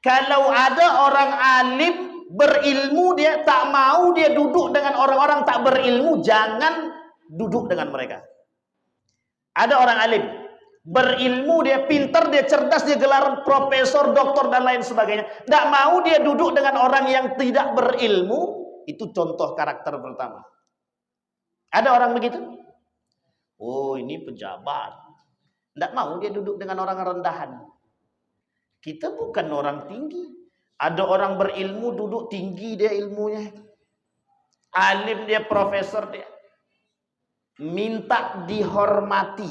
Kalau ada orang alim berilmu, dia tak mau dia duduk dengan orang-orang tak berilmu, jangan duduk dengan mereka. Ada orang alim berilmu, dia pintar, dia cerdas, dia gelar profesor, doktor dan lain sebagainya, tak mau dia duduk dengan orang yang tidak berilmu. Itu contoh karakter pertama. Ada orang begitu? Oh, ini pejabat, tak mau dia duduk dengan orang rendahan. Kita bukan orang tinggi. Ada orang berilmu duduk tinggi dia ilmunya, alim dia, profesor dia, minta dihormati.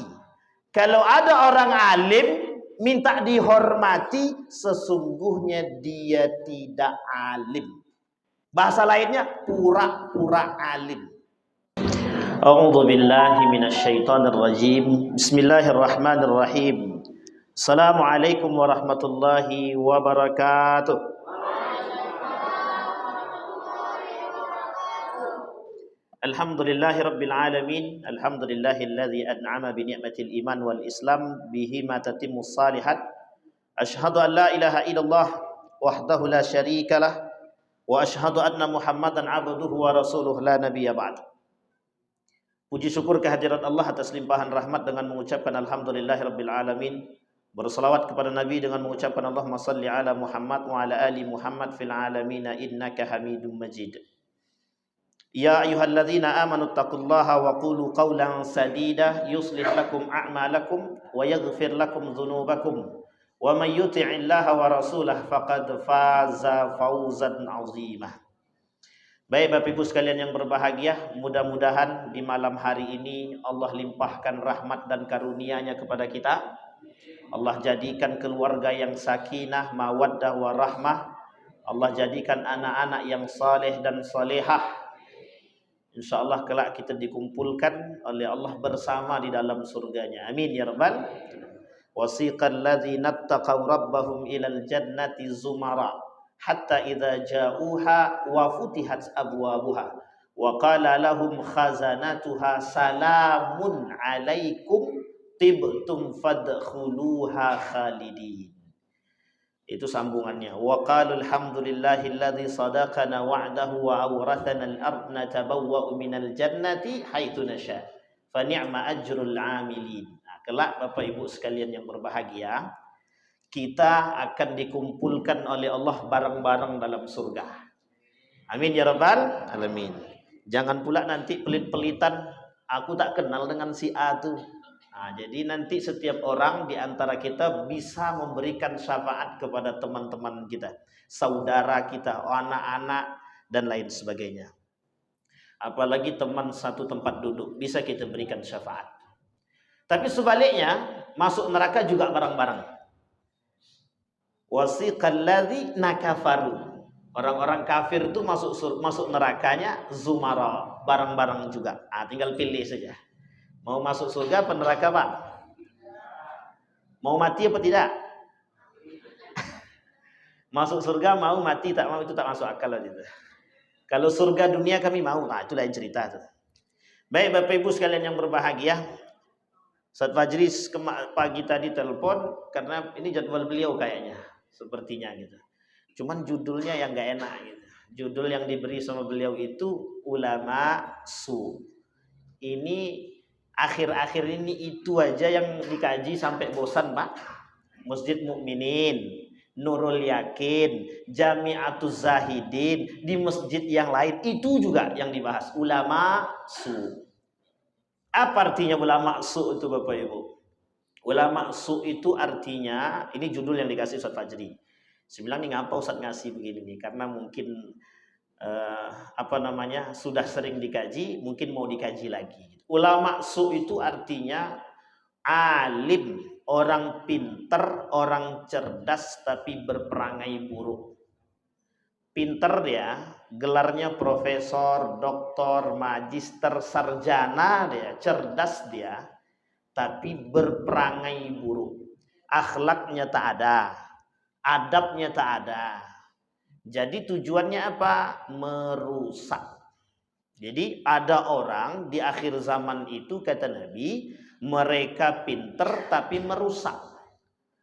Kalau ada orang alim minta dihormati, sesungguhnya dia tidak alim. Bahasa lainnya pura-pura alim. A'udzu billahi minasyaitonir rajim. Bismillahirrahmanirrahim. Assalamualaikum warahmatullahi wabarakatuh. Alhamdulillahi rabbil alamin. Alhamdulillahilladzi an'ama bi ni'matil iman wal islam bihi ma tatimmus salihat. Asyhadu an la ilaha illallah wahdahu la syarikalah wa asyhadu anna Muhammadan abduhu wa rasuluhu la nabiyya ba'd. Puji syukur kehadirat Allah atas limpahan rahmat dengan mengucapkan alhamdulillahi rabbil alamin. Berselawat kepada Nabi dengan mengucapkan Allahumma salli ala Muhammad wa ala ali Muhammad fil alamina innaka hamidum majid. Ya ayyuhalladzina amanu taqullaha wa qulu qawlan sadida yuslih lakum a'malakum wa yaghfir lakum dhunubakum wa may yuti'illaha wa rasulahu faqad faza fawzan 'azimah. Baik Bapak Ibu sekalian yang berbahagia, mudah-mudahan di malam hari ini Allah limpahkan rahmat dan karunia-Nya kepada kita. Allah jadikan keluarga yang sakinah, mawaddah, warahmah. Allah jadikan anak-anak yang saleh dan salehah. InsyaAllah kelak kita dikumpulkan oleh Allah bersama di dalam surganya. Amin ya rabbal. Wasiqal ladzina taqaw rabbahum ilal jannati zumara hatta idza ja'uha wa futihat abwabuha wa qala lahum khazanatuha salamun alaikum tibtum fadkhuluha khalidin. Itu sambungannya. Wa qalu alhamdulillahilladzi sadaqana wa'dahu wa awrathana al-ardh natabawwa'u minal jannati haitsu nasha. Fa ni'ma ajrul 'amilin. Nah, kelak Bapak Ibu sekalian yang berbahagia, kita akan dikumpulkan oleh Allah bareng-bareng dalam surga. Amin ya rabbal alamin. Jangan pula nanti pelit-pelitan, aku tak kenal dengan si A tuh. Nah, jadi nanti setiap orang di antara kita bisa memberikan syafaat kepada teman-teman kita, saudara kita, anak-anak dan lain sebagainya. Apalagi teman satu tempat duduk, bisa kita berikan syafaat. Tapi sebaliknya, masuk neraka juga bareng-bareng. Wasiqal ladzina kafaru. Orang-orang kafir itu masuk nerakanya zumara, bareng-bareng juga. Tinggal pilih saja. Mau masuk surga apa neraka, Pak? Mau mati apa tidak? Masuk surga mau, mati tak mau, itu tak masuk akal lah itu. Kalau surga dunia kami mau, nah itu lain cerita tuh. Baik Bapak Ibu sekalian yang berbahagia, Ustaz Fajri pagi tadi telepon karena ini jadwal beliau kayaknya, sepertinya gitu. Cuman judulnya yang gak enak gitu. Judul yang diberi sama beliau itu ulama su. Ini akhir-akhir ini itu aja yang dikaji sampai bosan, Pak. Masjid Mukminin, Nurul Yakin, Jami'atuz Zahidin, di masjid yang lain itu juga yang dibahas ulama su. Apa artinya ulama su itu Bapak Ibu? Ulama su itu artinya, ini judul yang dikasih Ustaz Fajri. Saya bilang nih ngapa Ustaz ngasih begini nih, karena mungkin sudah sering dikaji, mungkin mau dikaji lagi. Ulama su itu artinya alim, orang pinter, orang cerdas tapi berperangai buruk. Pinter dia, gelarnya profesor, doktor, magister, sarjana dia, cerdas dia, tapi berperangai buruk. Akhlaknya tak ada, adabnya tak ada. Jadi tujuannya apa? Merusak. Jadi ada orang di akhir zaman itu kata Nabi, mereka pinter tapi merusak.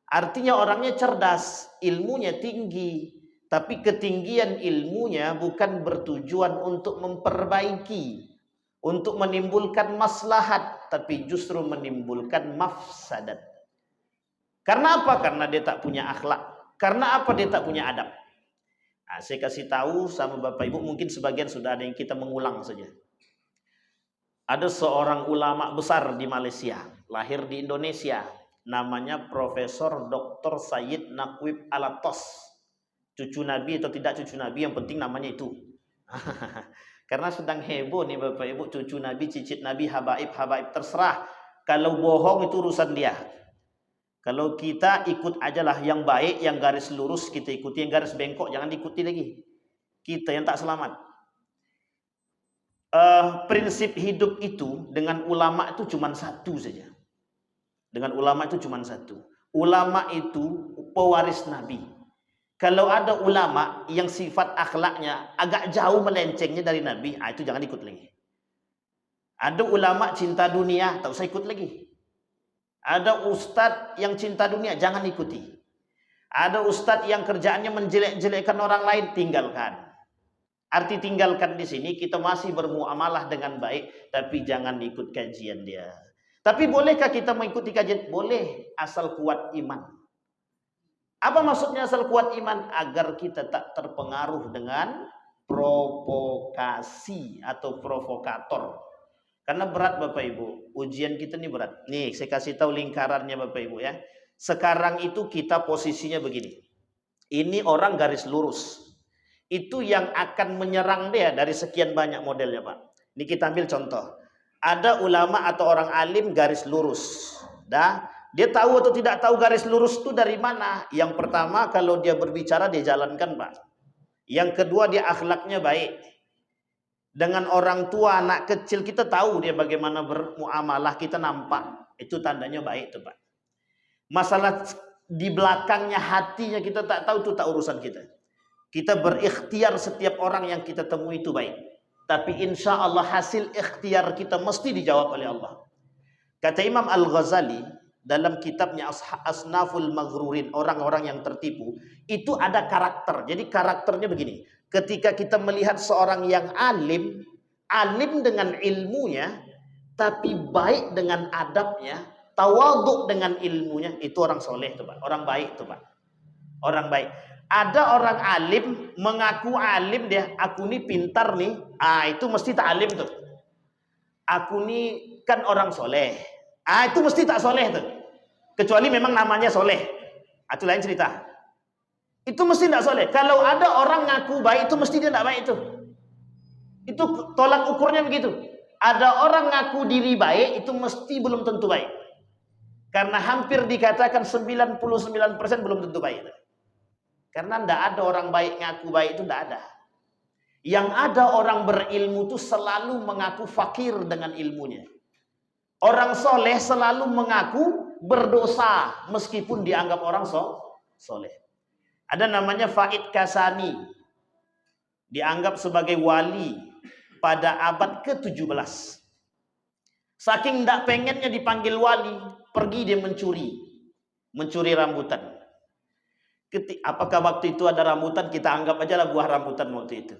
Artinya orangnya cerdas, ilmunya tinggi, tapi ketinggian ilmunya bukan bertujuan untuk memperbaiki, untuk menimbulkan maslahat, tapi justru menimbulkan mafsadat. Karena apa? Karena dia tak punya akhlak. Karena apa? Dia tak punya adab. Nah, saya kasih tahu sama Bapak Ibu, mungkin sebagian sudah ada yang kita mengulang saja. Ada seorang ulama besar di Malaysia, lahir di Indonesia, namanya Profesor Dr. Sayyid Naqib Alatos. Cucu Nabi atau tidak cucu Nabi, yang penting namanya itu. Karena sedang heboh nih Bapak Ibu, cucu Nabi, cicit Nabi, habaib terserah. Kalau bohong itu urusan dia. Kalau kita ikut ajalah yang baik, yang garis lurus kita ikuti, yang garis bengkok jangan diikuti lagi. Kita yang tak selamat. Prinsip hidup itu dengan ulama itu cuma satu saja. Dengan ulama itu cuma satu. Ulama itu pewaris Nabi. Kalau ada ulama yang sifat akhlaknya agak jauh melencengnya dari Nabi, itu jangan ikut lagi. Ada ulama cinta dunia, tak usah ikut lagi. Ada ustadz yang cinta dunia, jangan ikuti. Ada ustadz yang kerjaannya menjelek-jelekkan orang lain, tinggalkan. Arti tinggalkan di sini, kita masih bermuamalah dengan baik, tapi jangan ikut kajian dia. Tapi bolehkah kita mengikuti kajian? Boleh, asal kuat iman. Apa maksudnya asal kuat iman? Agar kita tak terpengaruh dengan provokasi atau provokator. Karena berat Bapak Ibu, ujian kita ini berat. Nih, saya kasih tahu lingkarannya Bapak Ibu ya. Sekarang itu kita posisinya begini. Ini orang garis lurus. Itu yang akan menyerang dia dari sekian banyak modelnya Pak. Ini kita ambil contoh. Ada ulama atau orang alim garis lurus. Dia tahu atau tidak tahu garis lurus itu dari mana? Yang pertama, kalau dia berbicara dia jalankan Pak. Yang kedua, dia akhlaknya baik. Dengan orang tua, anak kecil kita tahu dia bagaimana bermuamalah, kita nampak. Itu tandanya baik tuh Pak. Masalah di belakangnya hatinya kita tak tahu, itu tak urusan kita. Kita berikhtiar setiap orang yang kita temui itu baik. Tapi insya Allah hasil ikhtiar kita mesti dijawab oleh Allah. Kata Imam Al-Ghazali dalam kitabnya Asnaful Maghrurin, orang-orang yang tertipu, itu ada karakter. Jadi karakternya begini. Ketika kita melihat seorang yang alim dengan ilmunya, tapi baik dengan adabnya, tawaduk dengan ilmunya, itu orang soleh tuh Pak, orang baik tuh Pak, orang baik. Ada orang alim mengaku alim dia, aku ini pintar nih, itu mesti tak alim tuh. Aku ini kan orang soleh, itu mesti tak soleh tuh. Kecuali memang namanya soleh, itu lain cerita. Itu mesti tidak soleh. Kalau ada orang ngaku baik, itu mesti dia tidak baik itu. Itu tolak ukurnya begitu. Ada orang ngaku diri baik, itu mesti belum tentu baik. Karena hampir dikatakan 99% belum tentu baik. Karena tidak ada orang baik ngaku baik, itu tidak ada. Yang ada orang berilmu itu selalu mengaku fakir dengan ilmunya. Orang soleh selalu mengaku berdosa meskipun dianggap orang soleh. Ada namanya Faid Kasani, dianggap sebagai wali pada abad ke-17. Saking tidak pengennya dipanggil wali, pergi dia mencuri rambutan. Apakah waktu itu ada rambutan? Kita anggap aja lah buah rambutan waktu itu.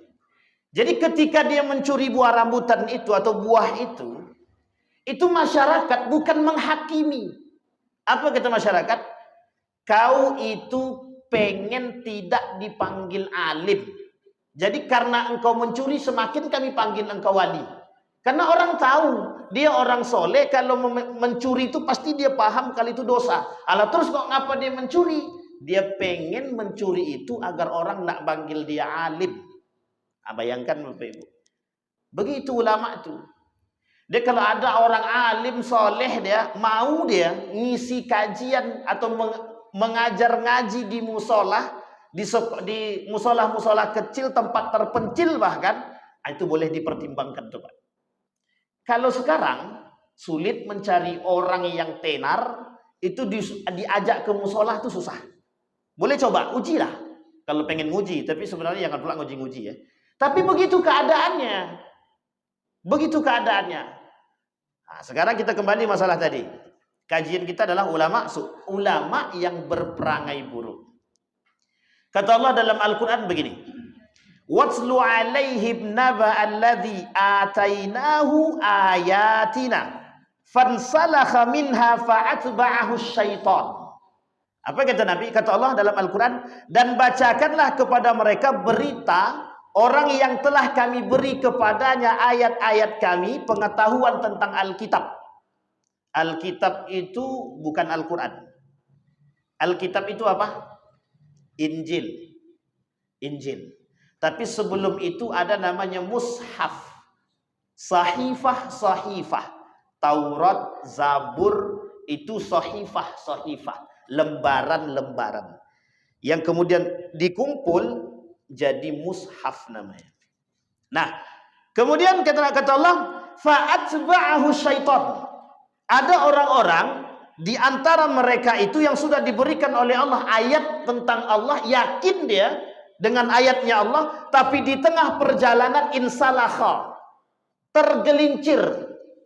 Jadi ketika dia mencuri buah rambutan itu atau buah itu masyarakat bukan menghakimi. Apa kata masyarakat? Kau itu pengen tidak dipanggil alim. Jadi karena engkau mencuri, semakin kami panggil engkau wali. Karena orang tahu dia orang soleh, kalau mencuri itu pasti dia paham kalau itu dosa. Alah terus kok ngapa dia mencuri? Dia pengen mencuri itu agar orang nak panggil dia alim. Bayangkan Bapak Ibu. Begitu ulama itu. Dia kalau ada orang alim soleh, dia mau dia ngisi kajian atau mengajar ngaji di musola, di musola-musola kecil, tempat terpencil bahkan, itu boleh dipertimbangkan tuh Pak. Kalau sekarang sulit mencari orang yang tenar, itu diajak ke musola itu susah. Boleh coba, ujilah. Kalau pengen nguji, tapi sebenarnya jangan pula nguji-nguji ya. Tapi begitu keadaannya. Begitu keadaannya. Nah, sekarang kita kembali masalah tadi. Kajian kita adalah ulama yang berperangai buruk. Kata Allah dalam Al-Quran begini, Watslu alaihim naba alladhi atainahu ayatina fansalakha minha fa'atba'ahu syaitan. Apa kata Nabi? Kata Allah dalam Al-Quran, dan bacakanlah kepada mereka berita orang yang telah kami beri kepadanya ayat-ayat kami, pengetahuan tentang Alkitab. Alkitab itu bukan Al-Quran. Alkitab itu apa? Injil. Tapi sebelum itu ada namanya mushaf. Sahifah. Taurat, Zabur, itu sahifah. Lembaran-lembaran. Yang kemudian dikumpul jadi mushaf namanya. Nah, kemudian kata Allah, fa'atba'ahu syaitan. Ada orang-orang di antara mereka itu yang sudah diberikan oleh Allah ayat tentang Allah, yakin dia dengan ayatnya Allah, tapi di tengah perjalanan insalakha, tergelincir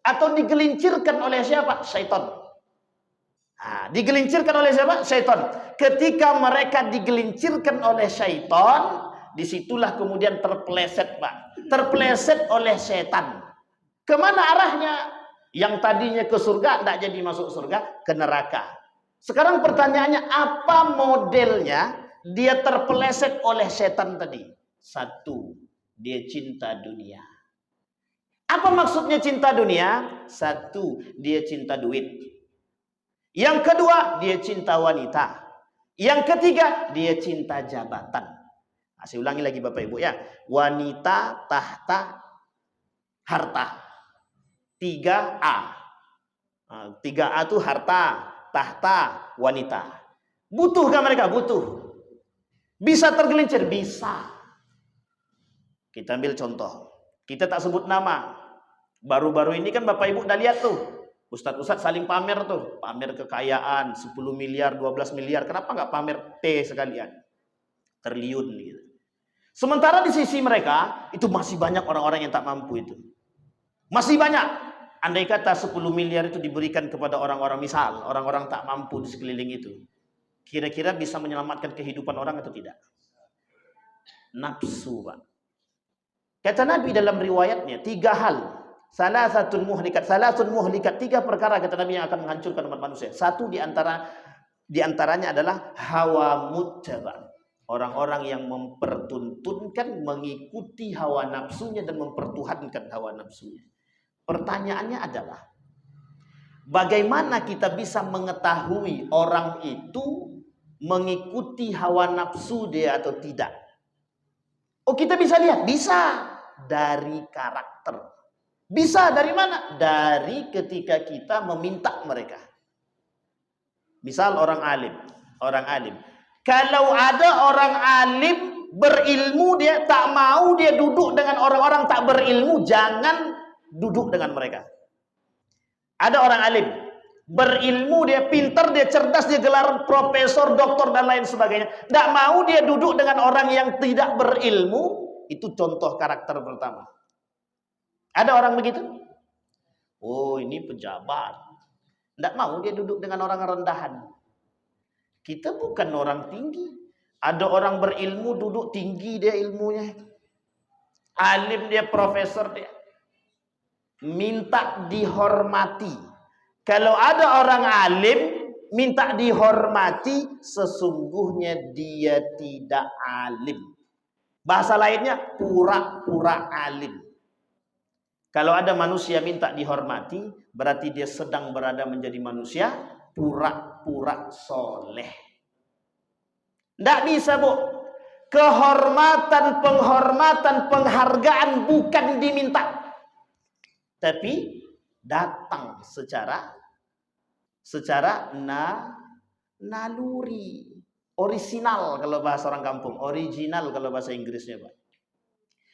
atau digelincirkan oleh siapa? Syaitan. Nah, digelincirkan oleh siapa? Syaitan. Ketika mereka digelincirkan oleh syaitan, disitulah kemudian terpeleset, Pak. Terpeleset oleh setan. Kemana arahnya? Yang tadinya ke surga, tidak jadi masuk surga, ke neraka. Sekarang pertanyaannya, apa modelnya dia terpeleset oleh setan tadi? Satu, dia cinta dunia. Apa maksudnya cinta dunia? Satu, dia cinta duit. Yang kedua, dia cinta wanita. Yang ketiga, dia cinta jabatan. Nah, saya ulangi lagi Bapak Ibu ya. Wanita, tahta, harta. 3A. 3A itu harta, tahta, wanita. Butuhkah mereka? Butuh. Bisa tergelincir? Bisa. Kita ambil contoh. Kita tak sebut nama. Baru-baru ini kan Bapak Ibu udah lihat tuh. Ustadz saling pamer tuh. Pamer kekayaan 10 miliar, 12 miliar. Kenapa nggak pamer T sekalian? Triliun gitu. Sementara di sisi mereka, itu masih banyak orang-orang yang tak mampu itu. Masih banyak. Andai kata 10 miliar itu diberikan kepada orang-orang, misal orang-orang tak mampu di sekeliling itu, kira-kira bisa menyelamatkan kehidupan orang atau tidak? Nafsu, Pak. Kata Nabi dalam riwayatnya, 3 hal. Salasun muhlikat. 3 perkara kata Nabi yang akan menghancurkan umat manusia. Satu diantaranya adalah hawa muttaba. Orang-orang yang mempertuntunkan, mengikuti hawa nafsunya dan mempertuhankan hawa nafsunya. Pertanyaannya adalah, bagaimana kita bisa mengetahui orang itu mengikuti hawa nafsu dia atau tidak? Oh, kita bisa lihat. Bisa dari karakter. Bisa dari mana? Dari ketika kita meminta mereka. Misal orang alim. Kalau ada orang alim berilmu, dia tak mau dia duduk dengan orang-orang tak berilmu, jangan duduk dengan mereka. Ada orang alim, berilmu, dia pintar, dia cerdas, dia gelar profesor, doktor dan lain sebagainya. Tidak mau dia duduk dengan orang yang tidak berilmu. Itu contoh karakter pertama. Ada orang begitu? Oh, ini pejabat. Tidak mau dia duduk dengan orang rendahan. Kita bukan orang tinggi. Ada orang berilmu duduk tinggi dia ilmunya. Alim dia, profesor dia. Minta dihormati. Kalau ada orang alim minta dihormati, sesungguhnya dia tidak alim. Bahasa lainnya, pura-pura alim. Kalau ada manusia minta dihormati, berarti dia sedang berada menjadi manusia pura-pura soleh. Tidak bisa, Bu. Kehormatan, penghormatan, penghargaan bukan diminta, tapi datang secara naluri, orisinal kalau bahasa orang kampung, original kalau bahasa Inggrisnya, Pak.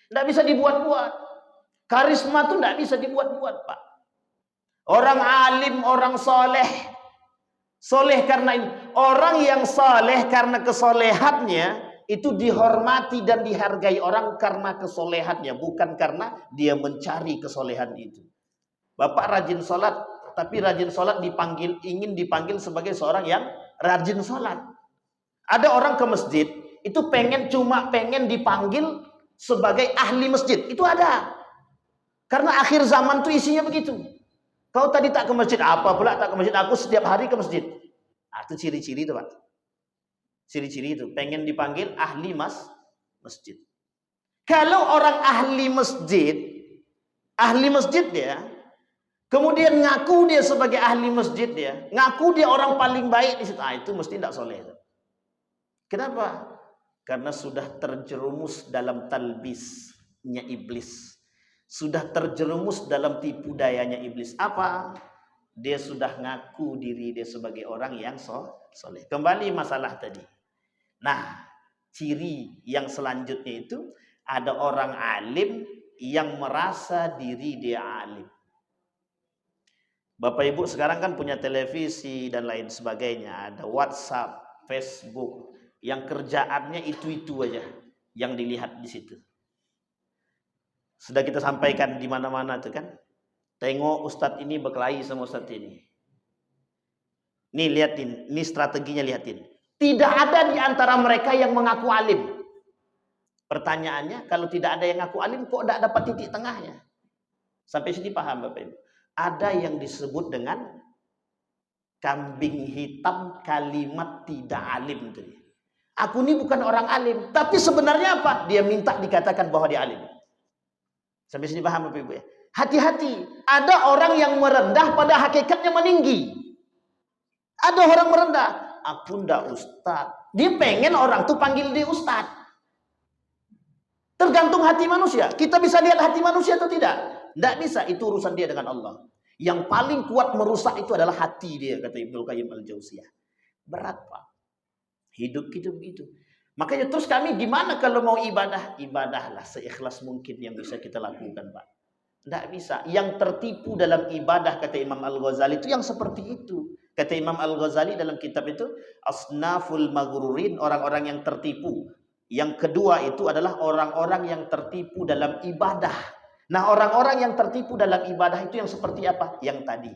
Tidak bisa dibuat-buat. Karisma itu tidak bisa dibuat-buat, Pak. Orang alim, orang soleh karena ini. Orang yang soleh karena kesolehannya itu dihormati dan dihargai orang karena kesolehannya, bukan karena dia mencari kesolehan itu. Bapak rajin sholat, tapi rajin sholat ingin dipanggil sebagai seorang yang rajin sholat. Ada orang ke masjid, itu cuma pengen dipanggil sebagai ahli masjid. Itu ada. Karena akhir zaman tuh isinya begitu. Kau tadi tak ke masjid, apa pula tak ke masjid? Aku setiap hari ke masjid. Itu ciri-ciri itu, Pak. Ciri-ciri itu, pengen dipanggil ahli masjid. Kalau orang ahli masjid dia, kemudian ngaku dia sebagai ahli masjid dia, ngaku dia orang paling baik di situ, itu mesti tidak soleh. Kenapa? Karena sudah terjerumus dalam talbisnya iblis. Sudah terjerumus dalam tipu dayanya iblis. Apa? Dia sudah ngaku diri dia sebagai orang yang soleh. Kembali masalah tadi. Nah, ciri yang selanjutnya itu ada orang alim yang merasa diri dia alim. Bapak Ibu sekarang kan punya televisi dan lain sebagainya, ada WhatsApp, Facebook, yang kerjaannya itu aja yang dilihat di situ. Sudah kita sampaikan di mana-mana tuh kan. Tengok ustadz ini berkelahi sama ustadz ini. Nih lihatin, ini strateginya lihatin. Tidak ada di antara mereka yang mengaku alim. Pertanyaannya, kalau tidak ada yang ngaku alim, kok tidak dapat titik tengahnya? Sampai sini paham Bapak Ibu? Ada yang disebut dengan kambing hitam kalimat tidak alim. Aku ini bukan orang alim, tapi sebenarnya apa? Dia minta dikatakan bahwa dia alim. Sampai sini paham Bapak Ibu ya? Hati-hati, ada orang yang merendah pada hakikatnya meninggi. Ada orang merendah, aku ndak ustaz. Dia pengen orang tuh panggil dia ustaz. Tergantung hati manusia. Kita bisa lihat hati manusia atau tidak? Tidak bisa, itu urusan dia dengan Allah. Yang paling kuat merusak itu adalah hati dia, kata Ibnu Qayyim al-Jauziyah. Berat Pak. Hidup kita begitu. Makanya terus kami gimana kalau mau ibadah? Ibadahlah seikhlas mungkin yang bisa kita lakukan Pak. Tidak bisa. Yang tertipu dalam ibadah, kata Imam Al-Ghazali, itu yang seperti itu. Kata Imam Al-Ghazali dalam kitab itu, asnaful maghrurin, orang-orang yang tertipu. Yang kedua itu adalah orang-orang yang tertipu dalam ibadah. Nah, orang-orang yang tertipu dalam ibadah itu yang seperti apa? Yang tadi.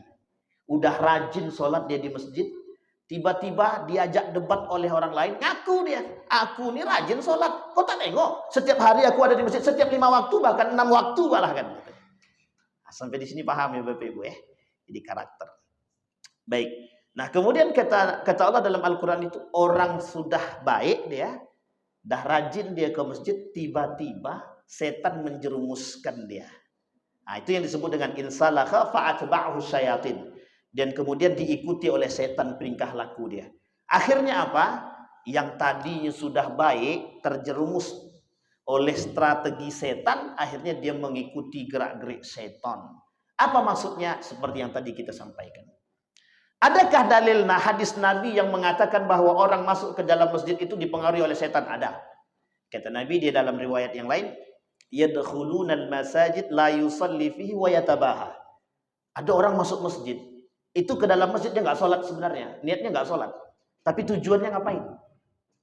Udah rajin sholat dia di masjid, tiba-tiba diajak debat oleh orang lain, ngaku dia, aku ini rajin sholat. Kau tak tengok? Setiap hari aku ada di masjid, setiap 5 waktu, bahkan 6 waktu bahkan. Nah, sampai di sini paham ya Bapak Ibu ya? Jadi karakter. Baik. Nah, kemudian kata Allah dalam Al-Quran itu, orang sudah baik dia, dah rajin dia ke masjid, tiba-tiba setan menjerumuskan dia. Nah, itu yang disebut dengan insalakha fa'atba'ahu syayatin. Dan kemudian diikuti oleh setan peringkah laku dia. Akhirnya apa? Yang tadinya sudah baik terjerumus oleh strategi setan, akhirnya dia mengikuti gerak-gerik setan. Apa maksudnya? Seperti yang tadi kita sampaikan. Adakah dalil hadis Nabi yang mengatakan bahwa orang masuk ke dalam masjid itu dipengaruhi oleh setan? Ada. Kata Nabi di dalam riwayat yang lain, yadkhulunal masajid la yusalli fihi wa yatabaha. Ada orang masuk masjid, itu ke dalam masjid dia nggak sholat sebenarnya, niatnya nggak sholat, tapi tujuannya ngapain?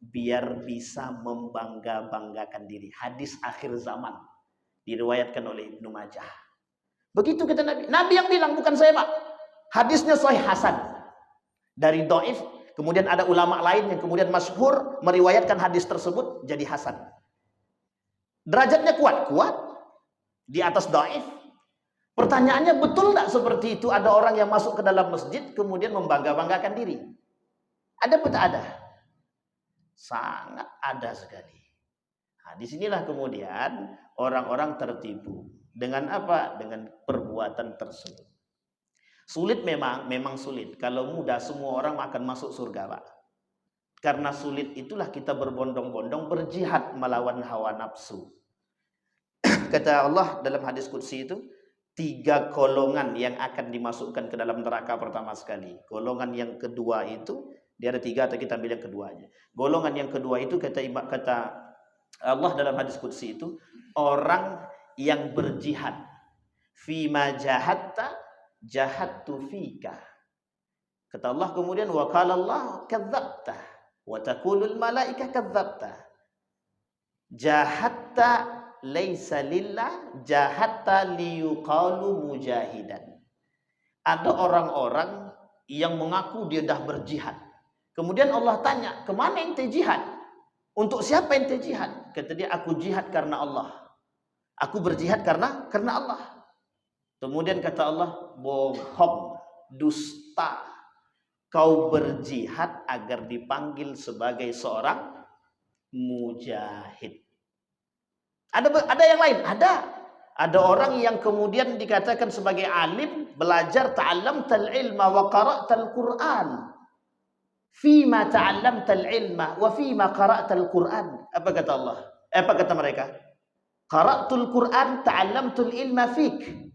Biar bisa membangga-banggakan diri. Hadis akhir zaman diriwayatkan oleh Ibnu Majah. Begitu kata Nabi. Nabi yang bilang, bukan saya Pak. Hadisnya sahih hasan dari dhaif, kemudian ada ulama lain yang kemudian masyhur meriwayatkan hadis tersebut jadi hasan. Derajatnya kuat di atas dhaif. Pertanyaannya, betul tidak seperti itu ada orang yang masuk ke dalam masjid kemudian membangga-banggakan diri? Ada atau tak ada? Sangat ada sekali. Nah, disinilah kemudian orang-orang tertipu. Dengan apa? Dengan perbuatan tersebut. Sulit memang sulit. Kalau mudah semua orang akan masuk surga Pak. Karena sulit itulah kita berbondong-bondong berjihad melawan hawa nafsu. Kata Allah dalam hadis qudsi itu, 3 golongan yang akan dimasukkan ke dalam neraka pertama sekali. Golongan yang kedua itu, dia ada 3 atau kita ambil yang keduanya. Golongan yang kedua itu kata Allah dalam hadis qudsi itu, orang yang berjihad. Fima jahatta jahattu fika. Kata Allah kemudian, wa qala Allah kadzabta wa taqulul malaika kadzabta. Jahatta laisa lillah, jahatta liyuqalu mujahidan. Ada orang-orang yang mengaku dia dah berjihad. Kemudian Allah tanya, kemana ente jihad? Untuk siapa ente jihad? Kata dia, aku jihad karena Allah. Aku berjihad karena Allah. Kemudian kata Allah, bohong, dusta. Kau berjihad agar dipanggil sebagai seorang mujahid. Ada yang lain? Ada orang yang kemudian dikatakan sebagai alim, belajar ta'allamtal ilma wa qara'tal Qur'an. Fima ta'allamtal ilma wa fima qara'tal Qur'an. Apa kata Allah? Apa kata mereka? Qara'tul Qur'an ta'allamtul ilma fik.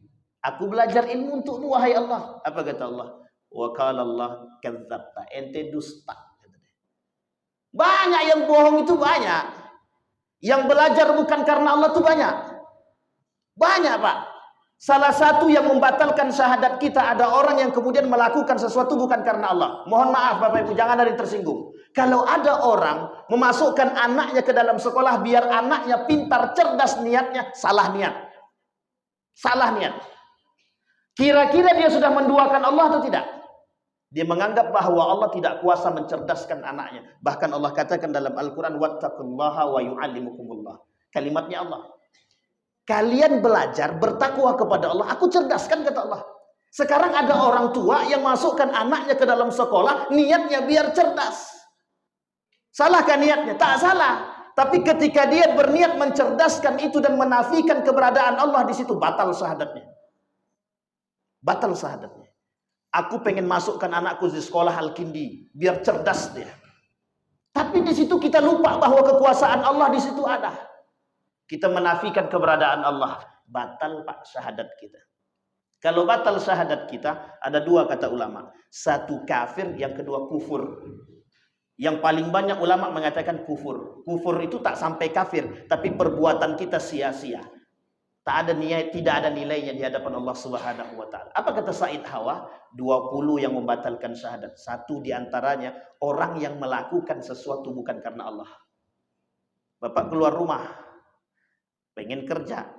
Aku belajar ilmu untukmu wahai Allah. Apa kata Allah? Wa qala Allah kadzdzabta, ente dusta. Banyak yang bohong itu, banyak. Yang belajar bukan karena Allah itu banyak. Banyak, Pak. Salah satu yang membatalkan syahadat kita, ada orang yang kemudian melakukan sesuatu bukan karena Allah. Mohon maaf Bapak Ibu, jangan ada yang tersinggung. Kalau ada orang memasukkan anaknya ke dalam sekolah biar anaknya pintar, cerdas, niatnya salah niat. Salah niat. Kira-kira dia sudah menduakan Allah atau tidak? Dia menganggap bahwa Allah tidak kuasa mencerdaskan anaknya. Bahkan Allah katakan dalam Al-Quran, wattaqullaha wa yu'allimukumullah. Kalimatnya Allah. Kalian belajar bertakwa kepada Allah. Aku cerdaskan, kata Allah. Sekarang ada orang tua yang masukkan anaknya ke dalam sekolah, niatnya biar cerdas. Salahkah niatnya? Tak salah. Tapi ketika dia berniat mencerdaskan itu dan menafikan keberadaan Allah di situ, batal syahadatnya. Batal syahadatnya. Aku pengen masukkan anakku di sekolah Al-Kindi biar cerdas dia. Tapi di situ kita lupa bahwa kekuasaan Allah di situ ada. Kita menafikan keberadaan Allah. Batal Pak syahadat kita. Kalau batal syahadat kita, ada dua kata ulama. Satu kafir, yang kedua kufur. Yang paling banyak ulama mengatakan kufur. Kufur itu tak sampai kafir, tapi perbuatan kita sia-sia. Tidak ada nilainya di hadapan Allah Subhanahu wa taala. Apa kata Said Hawa? 20 yang membatalkan syahadat. Satu di antaranya orang yang melakukan sesuatu bukan karena Allah. Bapak keluar rumah, pengen kerja.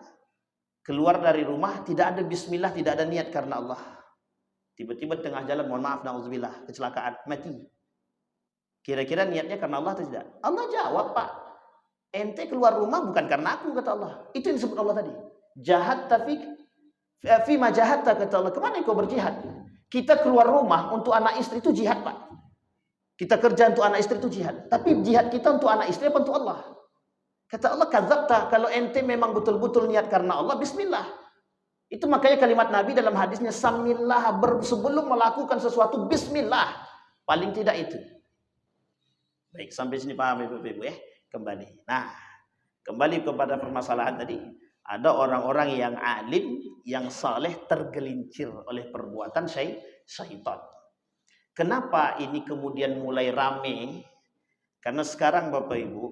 Keluar dari rumah tidak ada bismillah, tidak ada niat karena Allah. Tiba-tiba tengah jalan, mohon maaf, na'udzubillah, kecelakaan, mati. Kira-kira niatnya karena Allah atau tidak? Allah jawab, Pak. Ente keluar rumah bukan karena aku, kata Allah. Itu yang disebut Allah tadi. Jahat tafik fima jahatta, kata Allah. Kemana kau berjihad? Kita keluar rumah untuk anak istri itu jihad, Pak. Kita kerja untuk anak istri itu jihad. Tapi jihad kita untuk anak istri apa untuk Allah? Kata Allah, kadzabta, kalau ente memang betul-betul niat karena Allah, bismillah. Itu makanya kalimat Nabi dalam hadisnya, samillah, sebelum melakukan sesuatu, bismillah. Paling tidak itu. Baik, sampai sini paham Ibu-ibu ya? Kembali. Nah, kembali kepada permasalahan tadi. Ada orang-orang yang alim, yang saleh tergelincir oleh perbuatan syaitan. Kenapa ini kemudian mulai rame? Karena sekarang Bapak Ibu,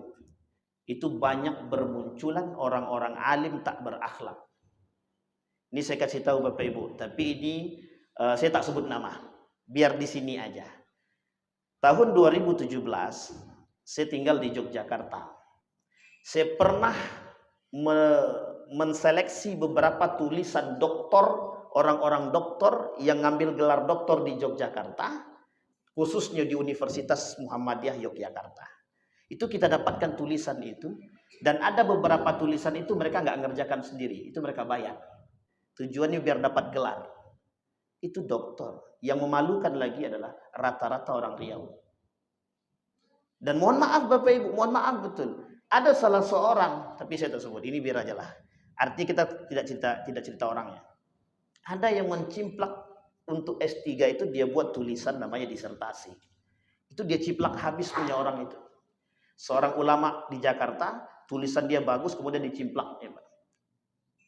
itu banyak bermunculan orang-orang alim tak berakhlak. Ini saya kasih tahu Bapak Ibu, tapi ini saya tak sebut nama. Biar di sini aja. Tahun 2017, saya tinggal di Yogyakarta. Saya pernah menseleksi beberapa tulisan doktor, orang-orang doktor yang ngambil gelar doktor di Yogyakarta, khususnya di Universitas Muhammadiyah Yogyakarta. Itu kita dapatkan tulisan itu, dan ada beberapa tulisan itu mereka nggak ngerjakan sendiri, itu mereka bayar. Tujuannya biar dapat gelar. Itu doktor. Yang memalukan lagi adalah rata-rata orang Riau. Dan mohon maaf Bapak Ibu, mohon maaf betul. Ada salah seorang, tapi saya tak sebut, ini biar aja lah. Artinya kita tidak cerita orangnya. Ada yang mencimplak untuk S3 itu, dia buat tulisan namanya disertasi. Itu dia ciplak habis punya orang itu. Seorang ulama di Jakarta, tulisan dia bagus, kemudian dicimplaknya, Pak.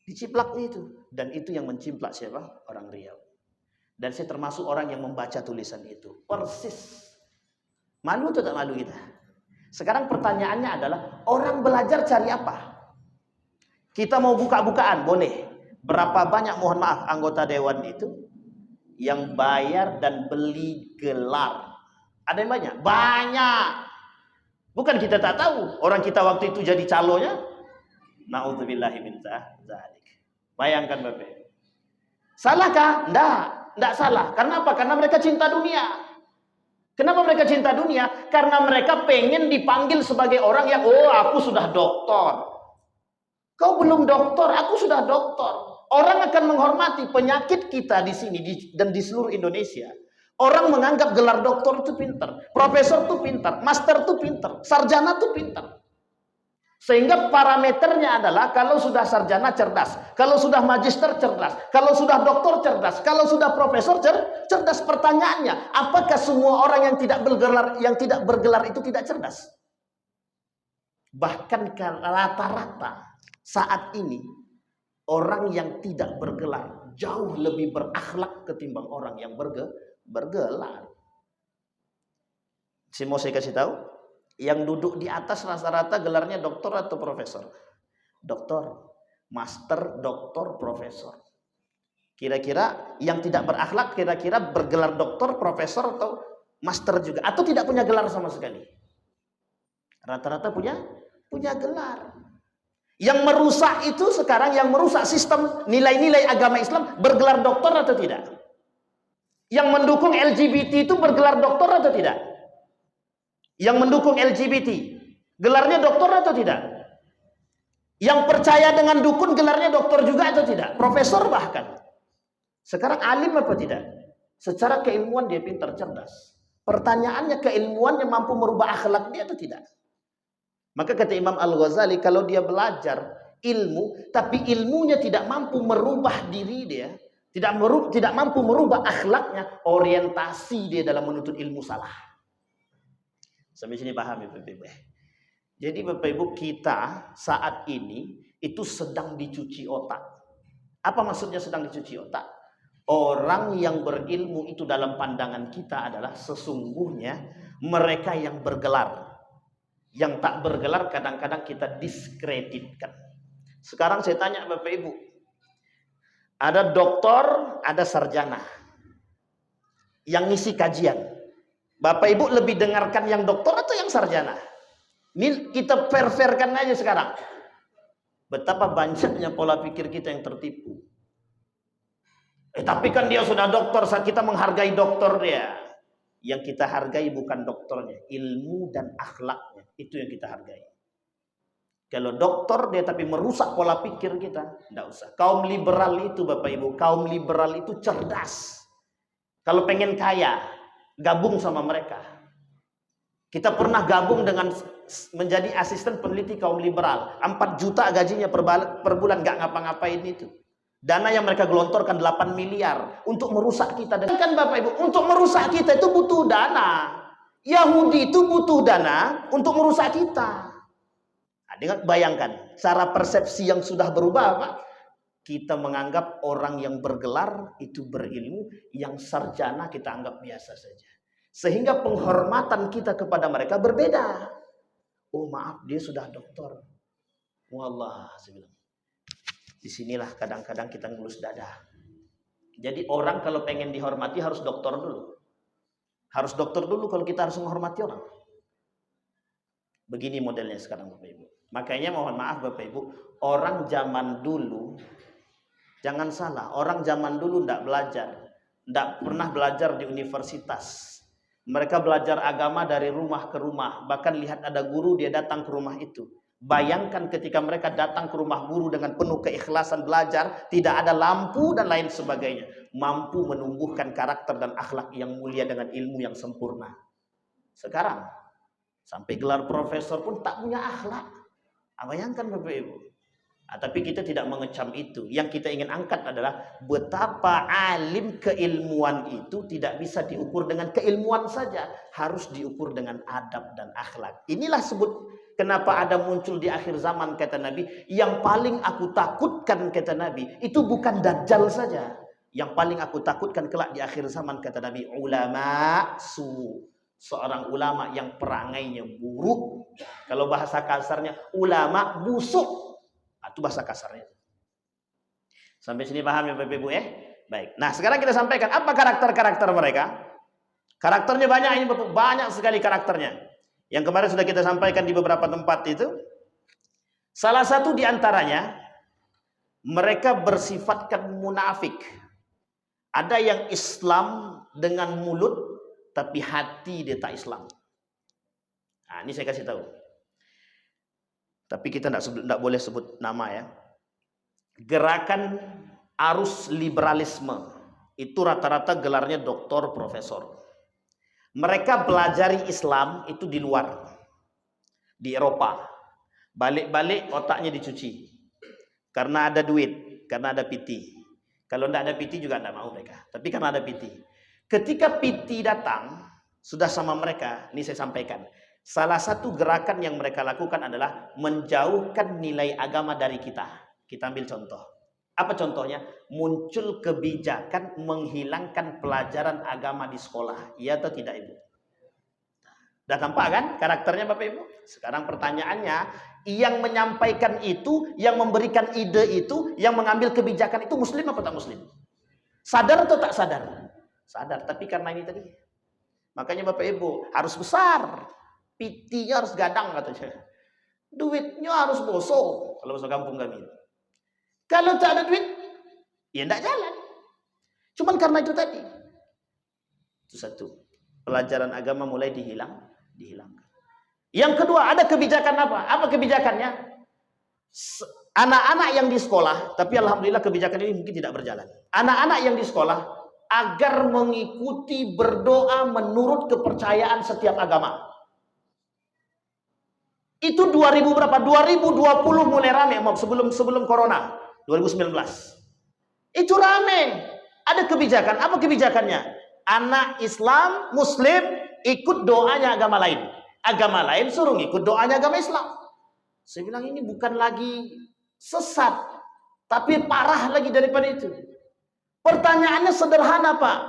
Diciplaknya itu. Dan itu yang mencimplak siapa? Orang Riau. Dan saya termasuk orang yang membaca tulisan itu. Persis. Malu atau tak malu kita? Sekarang pertanyaannya adalah, orang belajar cari apa? Kita mau buka-bukaan, boleh. Berapa banyak, mohon maaf, anggota dewan itu yang bayar dan beli gelar? Ada yang banyak? Banyak. Bukan kita tak tahu. Orang kita waktu itu jadi calonnya. Na'udzubillahi min dzalik. Bayangkan Bapak. Salahkah? Enggak. Tidak salah. Karena apa? Karena mereka cinta dunia. Kenapa mereka cinta dunia? Karena mereka pengen dipanggil sebagai orang yang, oh aku sudah doktor. Kau belum doktor, aku sudah doktor. Orang akan menghormati penyakit kita di sini dan di seluruh Indonesia. Orang menganggap gelar doktor itu pintar, profesor itu pintar, master itu pintar, sarjana itu pintar. Sehingga parameternya adalah kalau sudah sarjana cerdas, kalau sudah magister cerdas, kalau sudah doktor cerdas, kalau sudah profesor cerdas. Pertanyaannya, apakah semua orang yang tidak bergelar itu tidak cerdas? Bahkan rata-rata saat ini orang yang tidak bergelar jauh lebih berakhlak ketimbang orang yang bergelar. Mau saya kasih tahu? Yang duduk di atas rata-rata gelarnya doktor atau profesor? Doktor, master, doktor, profesor. Kira-kira yang tidak berakhlak kira-kira bergelar doktor, profesor atau master juga, atau tidak punya gelar sama sekali? Rata-rata punya gelar. Yang merusak itu sekarang, yang merusak sistem nilai-nilai agama Islam, bergelar doktor atau tidak? Yang mendukung LGBT itu bergelar doktor atau tidak? Yang mendukung LGBT, gelarnya doktor atau tidak? Yang percaya dengan dukun, gelarnya doktor juga atau tidak? Profesor bahkan. Sekarang alim apa tidak? Secara keilmuan dia pintar, cerdas. Pertanyaannya, keilmuannya mampu merubah akhlak dia atau tidak? Maka kata Imam Al-Ghazali, kalau dia belajar ilmu, tapi ilmunya tidak mampu merubah diri dia, tidak mampu merubah akhlaknya, orientasi dia dalam menuntut ilmu salah. Sampai sini paham ya Bapak Ibu? Jadi Bapak Ibu, kita saat ini itu sedang dicuci otak. Apa maksudnya sedang dicuci otak? Orang yang berilmu itu dalam pandangan kita adalah sesungguhnya mereka yang bergelar. Yang tak bergelar kadang-kadang kita diskreditkan. Sekarang saya tanya Bapak Ibu, ada doktor, ada sarjana yang ngisi kajian. Bapak Ibu lebih dengarkan yang doktor atau yang sarjana? Ini kita fair-fairkan aja sekarang. Betapa banyaknya pola pikir kita yang tertipu. Tapi kan dia sudah doktor, saat kita menghargai doktor dia. Yang kita hargai bukan doktornya, ilmu dan akhlaknya. Itu yang kita hargai. Kalau doktor dia tapi merusak pola pikir kita, tidak usah. Kaum liberal itu Bapak Ibu, kaum liberal itu cerdas. Kalau pengen kaya, gabung sama mereka. Kita pernah gabung dengan menjadi asisten peneliti kaum liberal. 4 juta gajinya per bulan, nggak ngapa-ngapain itu. Dana yang mereka gelontorkan 8 miliar untuk merusak kita. Dan kan Bapak Ibu, untuk merusak kita itu butuh dana. Yahudi itu butuh dana untuk merusak kita. Nah, bayangkan, cara persepsi yang sudah berubah Pak. Kita menganggap orang yang bergelar itu berilmu, yang sarjana kita anggap biasa saja. Sehingga penghormatan kita kepada mereka berbeda. Oh maaf, dia sudah doktor. Wallah, saya bilang. Disinilah kadang-kadang kita ngelus dada. Jadi orang kalau pengen dihormati harus doktor dulu. Harus doktor dulu kalau kita harus menghormati orang. Begini modelnya sekarang Bapak Ibu. Makanya mohon maaf Bapak Ibu, orang zaman dulu, jangan salah, orang zaman dulu tidak belajar. Tidak pernah belajar di universitas. Mereka belajar agama dari rumah ke rumah. Bahkan lihat ada guru, dia datang ke rumah itu. Bayangkan ketika mereka datang ke rumah guru dengan penuh keikhlasan belajar, tidak ada lampu dan lain sebagainya. Mampu menumbuhkan karakter dan akhlak yang mulia dengan ilmu yang sempurna. Sekarang, sampai gelar profesor pun tak punya akhlak. Bayangkan Bapak Ibu. Tapi kita tidak mengecam itu. Yang kita ingin angkat adalah betapa alim keilmuan itu tidak bisa diukur dengan keilmuan saja. Harus diukur dengan adab dan akhlak. Inilah sebut kenapa ada muncul di akhir zaman kata Nabi. Yang paling aku takutkan kata Nabi. Itu bukan Dajjal saja. Yang paling aku takutkan kelak di akhir zaman kata Nabi. Ulama su. Seorang ulama yang perangainya buruk. Kalau bahasa kasarnya ulama busuk. Itu bahasa kasarnya. Sampai sini paham ya Bapak Ibu ya? Baik. Nah sekarang kita sampaikan apa karakter-karakter mereka. Karakternya banyak ini Bapak. Banyak sekali karakternya. Yang kemarin sudah kita sampaikan di beberapa tempat itu. Salah satu di antaranya. Mereka bersifatkan munafik. Ada yang Islam dengan mulut, tapi hati dia tak Islam. Nah, ini saya kasih tahu. Tapi kita tidak boleh sebut nama ya. Gerakan arus liberalisme itu rata-rata gelarnya doktor, profesor. Mereka belajari Islam itu di luar, di Eropa. Balik-balik otaknya dicuci. Karena ada duit, karena ada PT. Kalau tidak ada PT juga tidak mau mereka. Tapi karena ada PT. Ketika PT datang, sudah sama mereka, ini saya sampaikan. Salah satu gerakan yang mereka lakukan adalah menjauhkan nilai agama dari kita. Kita ambil contoh. Apa contohnya? Muncul kebijakan menghilangkan pelajaran agama di sekolah. Iya atau tidak Ibu? Sudah tampak kan karakternya Bapak Ibu? Sekarang pertanyaannya, yang menyampaikan itu, yang memberikan ide itu, yang mengambil kebijakan itu muslim apa tak muslim? Sadar atau tak sadar? Sadar, tapi karena ini tadi. Makanya Bapak Ibu harus besar. PT-nya harus gadang katanya. Duitnya harus bosok kalau bahasa kampung kami. Kalau tak ada duit, ya tidak jalan. Cuman karena itu tadi. Itu satu. Pelajaran agama mulai dihilangkan. Yang kedua, ada kebijakan apa? Apa kebijakannya? Anak-anak yang di sekolah, tapi alhamdulillah kebijakan ini mungkin tidak berjalan. Anak-anak yang di sekolah agar mengikuti berdoa menurut kepercayaan setiap agama. Itu 2000 berapa? 2020 mulai rame sebelum corona, 2019. Itu rame. Ada kebijakan. Apa kebijakannya? Anak Islam, Muslim ikut doanya agama lain. Agama lain suruh ikut doanya agama Islam. Saya bilang ini bukan lagi sesat, tapi parah lagi daripada itu. Pertanyaannya sederhana Pak.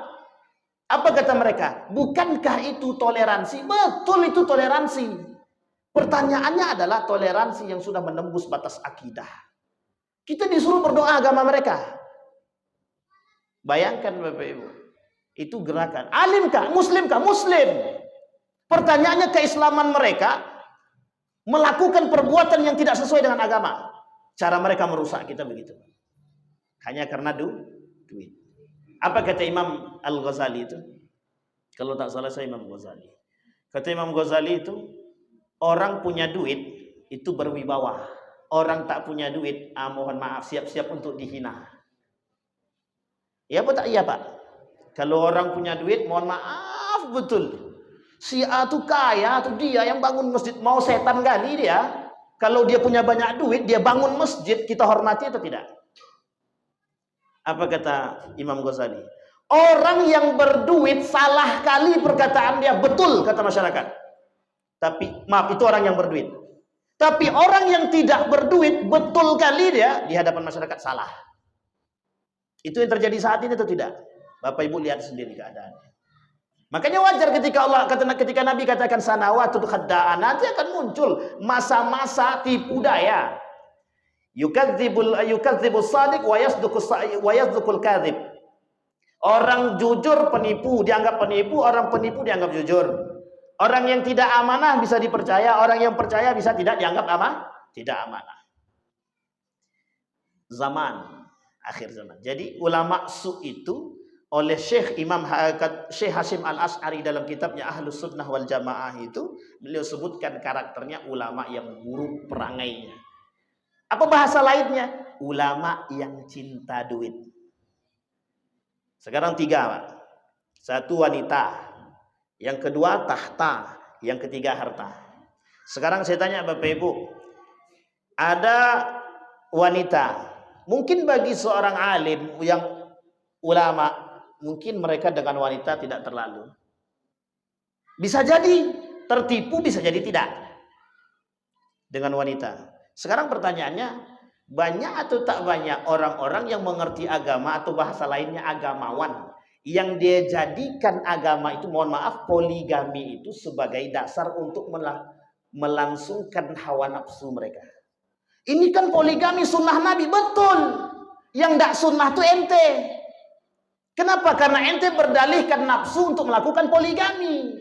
Apa kata mereka? Bukankah itu toleransi? Betul itu toleransi. Pertanyaannya adalah toleransi yang sudah menembus batas akidah. Kita disuruh berdoa agama mereka. Bayangkan Bapak Ibu. Itu gerakan. Alimkah? Muslimkah? Muslim. Pertanyaannya keislaman mereka melakukan perbuatan yang tidak sesuai dengan agama. Cara mereka merusak kita begitu. Hanya karena duit. Apa kata Imam Al-Ghazali itu? Kalau tak salah saya Imam Ghazali. Kata Imam Ghazali itu, orang punya duit itu berwibawa. Orang tak punya duit, mohon maaf, siap-siap untuk dihina. Ya apa tak iya Pak? Kalau orang punya duit, mohon maaf betul. Si A tuh kaya, tuh dia yang bangun masjid. Mau setan kali dia. Kalau dia punya banyak duit, dia bangun masjid, kita hormati atau tidak? Apa kata Imam Ghazali? Orang yang berduit salah kali perkataan dia, betul kata masyarakat. Tapi maaf, itu orang yang berduit. Tapi orang yang tidak berduit, betul kali dia di hadapan masyarakat salah. Itu yang terjadi saat ini atau tidak? Bapak Ibu lihat sendiri keadaannya. Makanya wajar ketika Nabi katakan sanawatul khadda'an, nanti akan muncul masa-masa tipu daya. Yukadzibus shadiq wa yasduqul kadzib. Orang jujur penipu dianggap penipu, orang penipu dianggap jujur. Orang yang tidak amanah bisa dipercaya, orang yang percaya bisa tidak dianggap tidak amanah. Zaman akhir zaman. Jadi ulama su itu oleh Syekh Hasyim Al-Asy'ari dalam kitabnya Ahlus Sunnah wal Jamaah itu, beliau sebutkan karakternya ulama yang buruk perangainya. Apa bahasa lainnya? Ulama yang cinta duit. Sekarang 3 Pak. 1 wanita, yang kedua tahta, yang ketiga harta. Sekarang saya tanya Bapak Ibu, ada wanita, mungkin bagi seorang alim yang ulama, mungkin mereka dengan wanita tidak terlalu. Bisa jadi tertipu, bisa jadi tidak dengan wanita. Sekarang pertanyaannya, banyak atau tak banyak orang-orang yang mengerti agama atau bahasa lainnya agamawan, yang dia jadikan agama itu, mohon maaf, poligami itu sebagai dasar untuk melangsungkan hawa nafsu mereka. Ini kan poligami sunnah Nabi, betul. Yang tidak sunnah itu ente. Kenapa? Karena ente berdalihkan nafsu untuk melakukan poligami.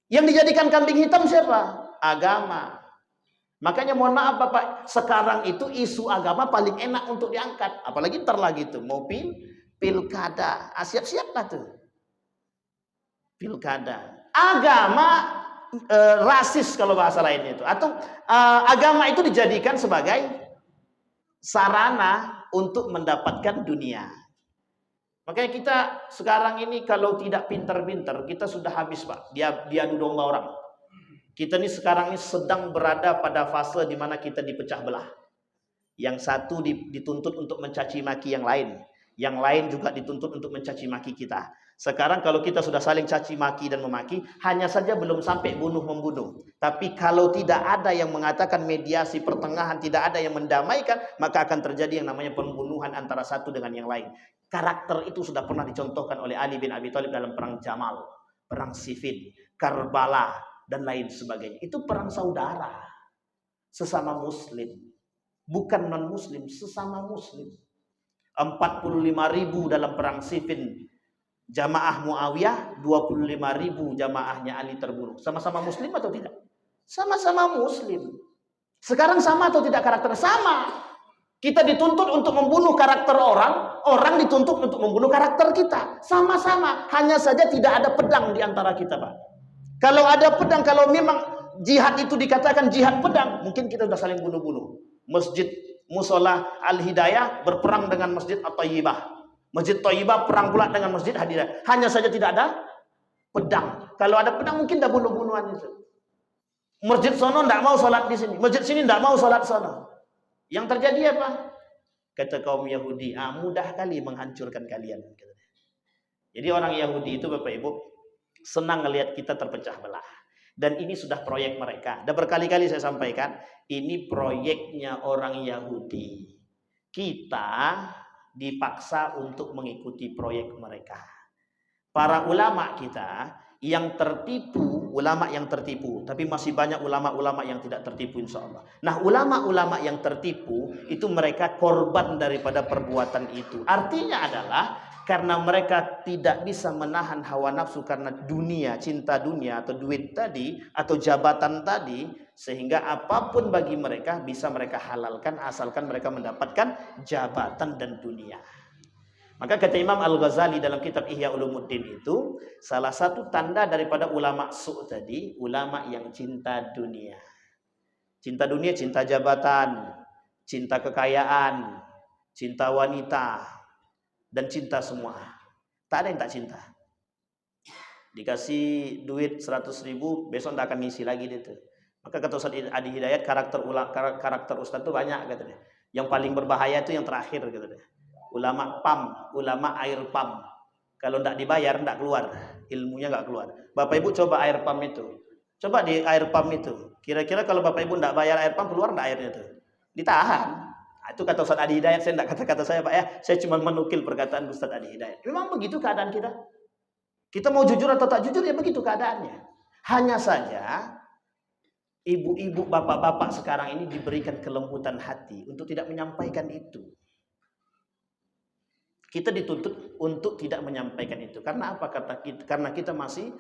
Yang dijadikan kambing hitam siapa? Agama. Makanya mohon maaf Bapak, sekarang itu isu agama paling enak untuk diangkat. Apalagi ntar lagi itu mobil pilkada. Siap-siaplah tuh. Pilkada. Agama rasis kalau bahasa lainnya itu. Atau agama itu dijadikan sebagai sarana untuk mendapatkan dunia. Makanya kita sekarang ini kalau tidak pintar-pintar, kita sudah habis, Pak. Diadu domba orang. Kita ini sekarang ini sedang berada pada fase di mana kita dipecah belah. Yang satu dituntut untuk mencaci maki yang lain. Yang lain juga dituntut untuk mencaci maki kita. Sekarang kalau kita sudah saling caci maki dan memaki, hanya saja belum sampai bunuh-membunuh. Tapi kalau tidak ada yang mengatakan mediasi pertengahan, tidak ada yang mendamaikan, maka akan terjadi yang namanya pembunuhan antara satu dengan yang lain. Karakter itu sudah pernah dicontohkan oleh Ali bin Abi Thalib dalam perang Jamal, perang Siffin, Karbala, dan lain sebagainya. Itu perang saudara, sesama muslim. Bukan non-muslim, sesama muslim. 45.000 dalam perang Siffin jamaah Muawiyah, 25.000 jamaahnya Ali terbunuh. Sama-sama muslim atau tidak? Sama-sama muslim. Sekarang sama atau tidak karakternya? Sama. Kita dituntut untuk membunuh karakter orang, orang dituntut untuk membunuh karakter kita. Sama-sama, hanya saja tidak ada pedang di antara kita, Pak. Kalau ada pedang, kalau memang jihad itu dikatakan jihad pedang, mungkin kita sudah saling bunuh-bunuh. Masjid Musola Al-Hidayah berperang dengan Masjid At-Tayyibah. Masjid Tayyibah perang pula dengan Masjid Hidayah. Hanya saja tidak ada pedang. Kalau ada pedang mungkin dah bunuh-bunuhan itu. Masjid sono tidak mau sholat di sini. Masjid sini tidak mau sholat sono. Yang terjadi apa? Kata kaum Yahudi, mudah kali menghancurkan kalian. Jadi orang Yahudi itu Bapak Ibu senang melihat kita terpecah belah. Dan ini sudah proyek mereka. Dan berkali-kali saya sampaikan, ini proyeknya orang Yahudi. Kita dipaksa untuk mengikuti proyek mereka. Para ulama kita yang tertipu, ulama yang tertipu, tapi masih banyak ulama-ulama yang tidak tertipu insya Allah. Nah, ulama-ulama yang tertipu itu mereka korban daripada perbuatan itu. Artinya adalah karena mereka tidak bisa menahan hawa nafsu karena dunia, cinta dunia atau duit tadi atau jabatan tadi, sehingga apapun bagi mereka bisa mereka halalkan asalkan mereka mendapatkan jabatan dan dunia. Maka kata Imam Al-Ghazali dalam kitab Ihya Ulumuddin itu, salah satu tanda daripada ulama su' tadi, ulama yang cinta dunia. Cinta dunia, cinta jabatan, cinta kekayaan, cinta wanita, dan cinta semua. Tak ada yang tak cinta. Dikasih duit 100.000, besok tak akan ngisi lagi dia tuh. Maka kata Ustaz Adi Hidayat, karakter Ustaz itu banyak katanya. Yang paling berbahaya itu yang terakhir katanya. Ulama PAM, ulama air PAM. Kalau tidak dibayar tidak keluar, ilmunya nggak keluar. Bapak Ibu coba air PAM itu. Coba di air PAM itu. Kira-kira kalau Bapak Ibu tidak bayar air PAM keluar tidak airnya itu? Ditahan. Itu kata Ustaz Adi Hidayat, saya tidak kata-kata saya Pak ya. Saya cuma menukil perkataan Ustaz Adi Hidayat. Memang begitu keadaan kita. Kita mau jujur atau tak jujur ya begitu keadaannya. Hanya saja ibu-ibu, bapak-bapak sekarang ini diberikan kelembutan hati untuk tidak menyampaikan itu. Kita dituntut untuk tidak menyampaikan itu. Karena apa? Karena kita masih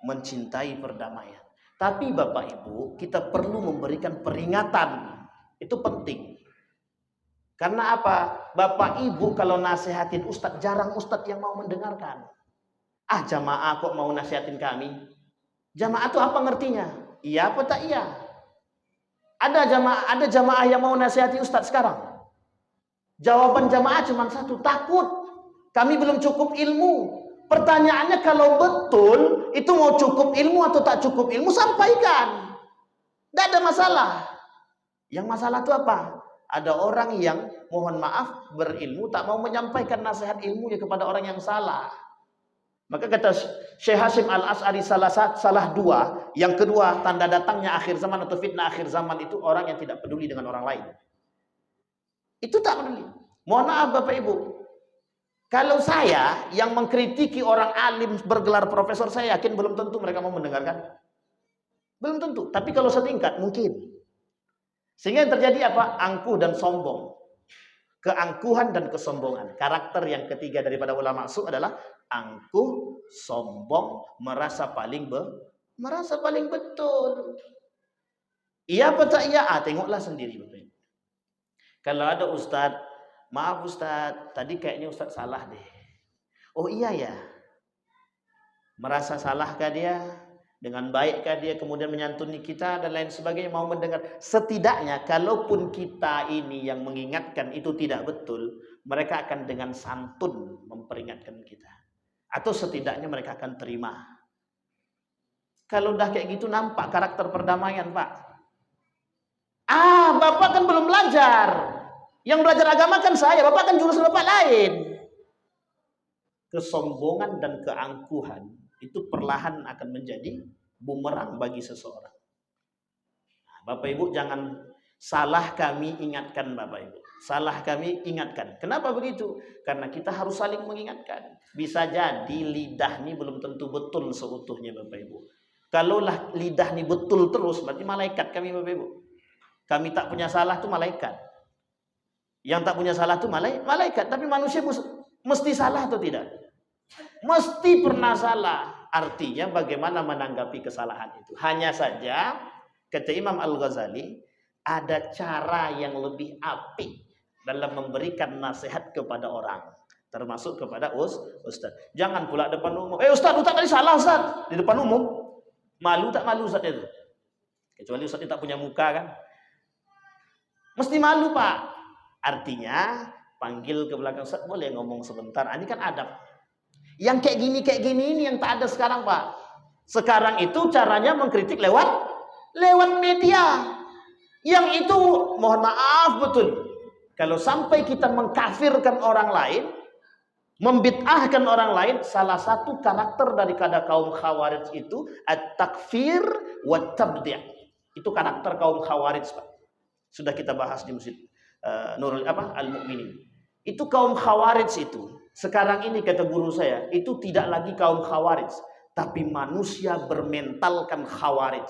mencintai perdamaian. Tapi Bapak Ibu, kita perlu memberikan peringatan. Itu penting. Karena apa? Bapak Ibu kalau nasihatin Ustadz, jarang Ustadz yang mau mendengarkan. Jamaah kok mau nasihatin kami? Jamaah itu apa ngertinya? Iya apa tak iya? Ada jamaah yang mau nasihati Ustadz sekarang? Jawaban jamaah cuma satu, takut. Kami belum cukup ilmu. Pertanyaannya kalau betul itu mau cukup ilmu atau tak cukup ilmu, sampaikan. Tidak ada masalah. Yang masalah itu apa? Ada orang yang mohon maaf berilmu tak mau menyampaikan nasihat ilmunya kepada orang yang salah. Maka kata Syekh Hashim Al-As'ari salah dua. Yang kedua, tanda datangnya akhir zaman atau fitnah akhir zaman itu orang yang tidak peduli dengan orang lain. Itu tak peduli. Mohon maaf Bapak Ibu. Kalau saya yang mengkritiki orang alim bergelar profesor, saya yakin belum tentu mereka mau mendengarkan. Belum tentu. Tapi kalau setingkat mungkin. Sehingga yang terjadi apa? Angkuh dan sombong. Keangkuhan dan kesombongan. Karakter yang ketiga daripada ulama su adalah angkuh, sombong, merasa paling betul. Iya apa tak iya? Tengoklah sendiri Bapak Ibu. Kalau ada Ustadz, maaf Ustadz, tadi kayaknya Ustadz salah deh. Oh iya ya, merasa salahkah dia? Dengan baikkah dia kemudian menyantuni kita dan lain sebagainya, mau mendengar. Setidaknya kalaupun kita ini yang mengingatkan itu tidak betul, mereka akan dengan santun memperingatkan kita. Atau setidaknya mereka akan terima. Kalau udah kayak gitu nampak karakter perdamaian, Pak. Bapak kan belum belajar. Yang belajar agama kan saya, Bapak kan jurusan Bapak lain. Kesombongan dan keangkuhan itu perlahan akan menjadi bumerang bagi seseorang. Bapak Ibu jangan salah kami ingatkan Bapak Ibu. Salah kami ingatkan. Kenapa begitu? Karena kita harus saling mengingatkan. Bisa jadi lidah ini belum tentu betul seutuhnya Bapak Ibu. Kalaulah lidah ini betul terus, berarti malaikat kami Bapak Ibu. Kami tak punya salah itu malaikat. Yang tak punya salah itu malaikat. Tapi manusia mesti salah atau tidak? Mesti pernah salah. Artinya bagaimana menanggapi kesalahan itu. Hanya saja kata Imam Al-Ghazali, ada cara yang lebih apik dalam memberikan nasihat kepada orang, termasuk kepada ustaz. Jangan pula depan umum. Ustaz tadi salah Ustaz. Di depan umum. Malu tak malu Ustaz itu? Kecuali Ustaz tak punya muka kan. Mesti malu Pak. Artinya panggil ke belakang Ustaz, boleh ngomong sebentar. Ini kan adab. Yang kayak gini ini yang tak ada sekarang Pak. Sekarang itu caranya mengkritik lewat media. Yang itu mohon maaf betul. Kalau sampai kita mengkafirkan orang lain, membid'ahkan orang lain, salah satu karakter daripada kaum Khawarij itu at-takfir wa tabdi'. Itu karakter kaum Khawarij Pak. Sudah kita bahas di masjid Al-Mu'minin. Itu kaum Khawarij itu. Sekarang ini kata guru saya, itu tidak lagi kaum Khawarij, tapi manusia bermentalkan Khawarij.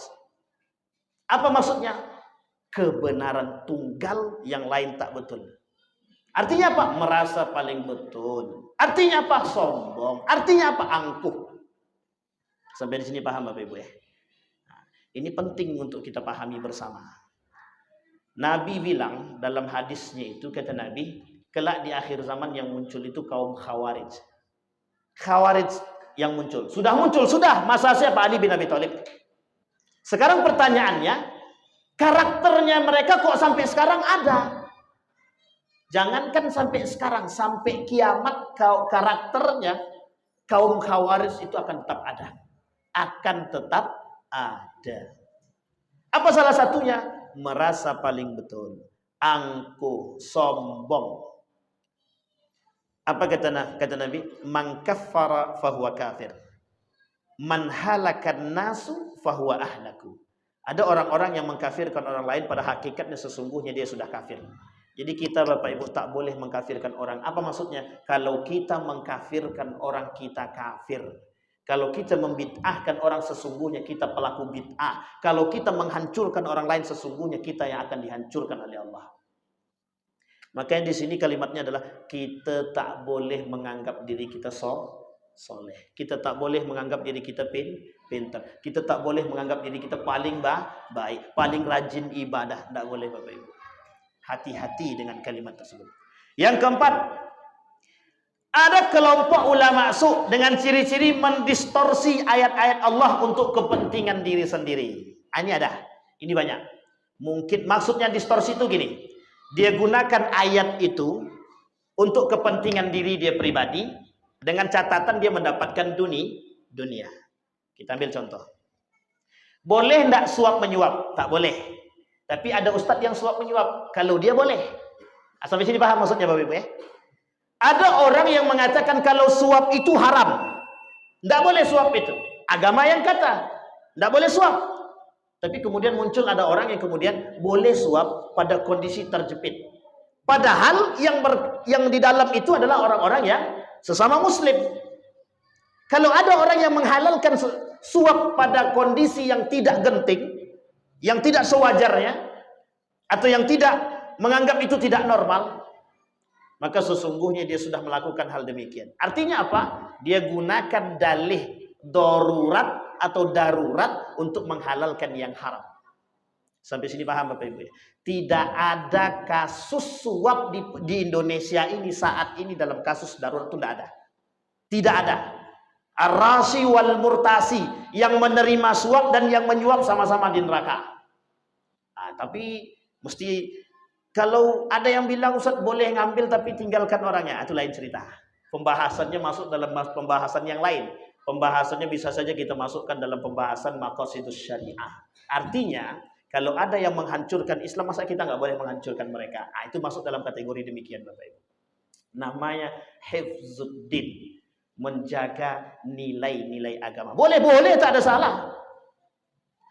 Apa maksudnya? Kebenaran tunggal, yang lain tak betul. Artinya apa? Merasa paling betul. Artinya apa? Sombong. Artinya apa? Angkuh. Sampai di sini paham Bapak Ibu ya? Nah, ini penting untuk kita pahami bersama. Nabi bilang dalam hadisnya itu, kata Nabi, kelak di akhir zaman yang muncul itu kaum Khawarij. Khawarij yang muncul. Sudah muncul, sudah. Masa siapa? Ali bin Abi Thalib. Sekarang pertanyaannya, karakternya mereka kok sampai sekarang ada? Jangankan sampai sekarang, sampai kiamat karakternya kaum Khawarij itu akan tetap ada. Akan tetap ada. Apa salah satunya? Merasa paling betul. Angkuh, sombong. Apa kata Nabi? Man kaffara fahuwa kafir. Man halakan nasu fahuwa ahlaku. Ada orang-orang yang mengkafirkan orang lain, pada hakikatnya sesungguhnya dia sudah kafir. Jadi kita Bapak Ibu tak boleh mengkafirkan orang. Apa maksudnya? Kalau kita mengkafirkan orang, kita kafir. Kalau kita membid'ahkan orang, sesungguhnya kita pelaku bid'ah. Kalau kita menghancurkan orang lain, sesungguhnya kita yang akan dihancurkan oleh Allah. Makanya di sini kalimatnya adalah kita tak boleh menganggap diri kita soleh. Kita tak boleh menganggap diri kita pintar. Kita tak boleh menganggap diri kita paling baik, paling rajin ibadah. Tak boleh Bapak Ibu. Hati-hati dengan kalimat tersebut. Yang keempat, ada kelompok ulama su dengan ciri-ciri mendistorsi ayat-ayat Allah untuk kepentingan diri sendiri. Ini ada, ini banyak. Mungkin maksudnya distorsi itu gini. Dia gunakan ayat itu untuk kepentingan diri dia pribadi, dengan catatan dia mendapatkan dunia. Kita ambil contoh. Boleh enggak suap menyuap? Tak boleh. Tapi ada ustadz yang suap menyuap. Kalau dia boleh. Sampai sini paham maksudnya Bapak Ibu ya? Ada orang yang mengatakan kalau suap itu haram. Enggak boleh suap itu. Agama yang kata enggak boleh suap. Tapi kemudian muncul ada orang yang kemudian boleh suap pada kondisi terjepit. Padahal yang di dalam itu adalah orang-orang yang sesama muslim. Kalau ada orang yang menghalalkan suap pada kondisi yang tidak genting, yang tidak sewajarnya, atau yang tidak menganggap itu tidak normal, maka sesungguhnya dia sudah melakukan hal demikian. Artinya apa? Dia gunakan dalih darurat atau darurat untuk menghalalkan yang haram. Sampai sini paham Bapak Ibu? Tidak ada kasus suap di Indonesia ini saat ini dalam kasus darurat itu tidak ada. Tidak ada. Ar-rashi wal murtasi, yang menerima suap dan yang menyuap sama-sama di neraka. Nah, tapi mesti kalau ada yang bilang Ustaz boleh ngambil tapi tinggalkan orangnya, itu lain cerita. Pembahasannya masuk dalam pembahasan yang lain. Pembahasannya bisa saja kita masukkan dalam pembahasan maqasidus syariah. Artinya, kalau ada yang menghancurkan Islam, masa kita nggak boleh menghancurkan mereka? Nah, itu masuk dalam kategori demikian, Bapak Ibu. Namanya hifzuddin, menjaga nilai-nilai agama. Boleh, tak ada salah.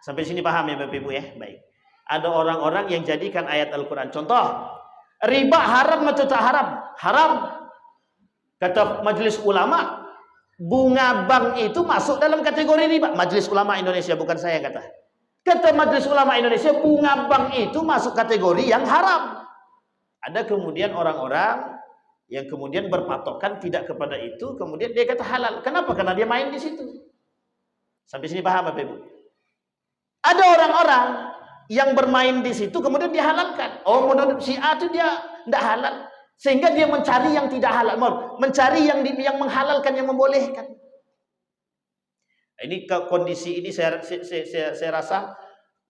Sampai sini paham ya Bapak Ibu ya? Baik. Ada orang-orang yang jadikan ayat Al-Quran. Contoh, riba haram atau tak haram? Haram. Kata majelis ulama, bunga bank itu masuk dalam kategori riba. Majelis ulama Indonesia, bukan saya kata. Kata majelis ulama Indonesia, bunga bank itu masuk kategori yang haram. Ada kemudian orang-orang yang kemudian berpatokan tidak kepada itu, kemudian dia kata halal. Kenapa? Karena dia main di situ. Sampai sini paham Bapak Ibu? Ada orang-orang yang bermain di situ kemudian dihalalkan. Oh, menurut si A itu dia tidak halal, sehingga dia mencari yang tidak halal, mencari yang menghalalkan, yang membolehkan. Ini kondisi ini saya rasa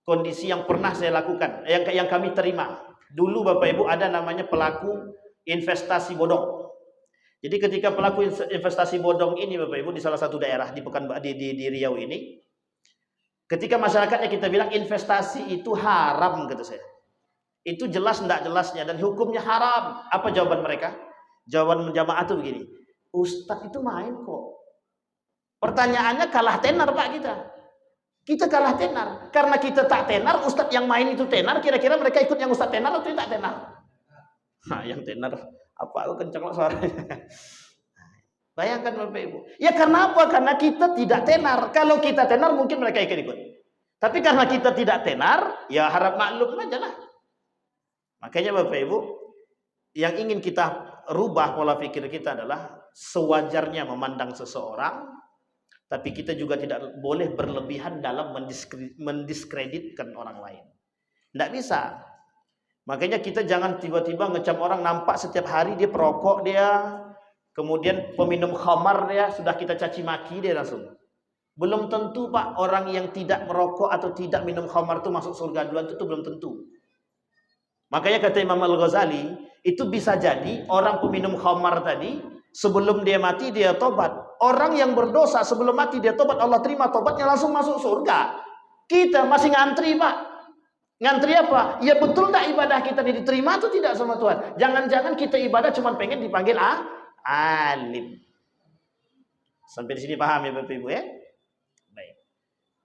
kondisi yang pernah saya lakukan, yang kami terima. Dulu Bapak Ibu ada namanya pelaku investasi bodong. Jadi ketika pelaku investasi bodong ini Bapak Ibu di salah satu daerah di di Riau ini, ketika masyarakatnya kita bilang investasi itu haram, kata saya. Itu jelas enggak jelasnya dan hukumnya haram. Apa jawaban mereka? Jawaban jamaah itu begini. Ustadz itu main kok. Pertanyaannya kalah tenar Pak kita. Kita kalah tenar. Karena kita tak tenar, ustadz yang main itu tenar, kira-kira mereka ikut yang ustadz tenar atau tidak tenar? Nah, yang tenar apa? Aku kencang lah suaranya. Bayangkan Bapak Ibu. Ya karena apa? Karena kita tidak tenar. Kalau kita tenar mungkin mereka ikut-ikut. Tapi karena kita tidak tenar, ya harap maklum aja lah. Makanya Bapak Ibu, yang ingin kita rubah pola pikir kita adalah sewajarnya memandang seseorang, tapi kita juga tidak boleh berlebihan dalam mendiskreditkan orang lain. Tidak bisa. Makanya kita jangan tiba-tiba ngecam orang, nampak setiap hari dia perokok dia, kemudian peminum khamar dia, sudah kita caci maki dia langsung. Belum tentu Pak, orang yang tidak merokok atau tidak minum khamar itu masuk surga duluan, itu belum tentu. Makanya kata Imam Al-Ghazali, itu bisa jadi orang peminum khamar tadi, sebelum dia mati dia tobat. Orang yang berdosa sebelum mati dia tobat, Allah terima tobatnya langsung masuk surga. Kita masih ngantri Pak. Ngantri apa? Ya betul tak ibadah kita diterima atau tidak sama Tuhan? Jangan-jangan kita ibadah cuma pengen dipanggil alim. Sampai di sini paham ya Bapak Ibu ya? Baik.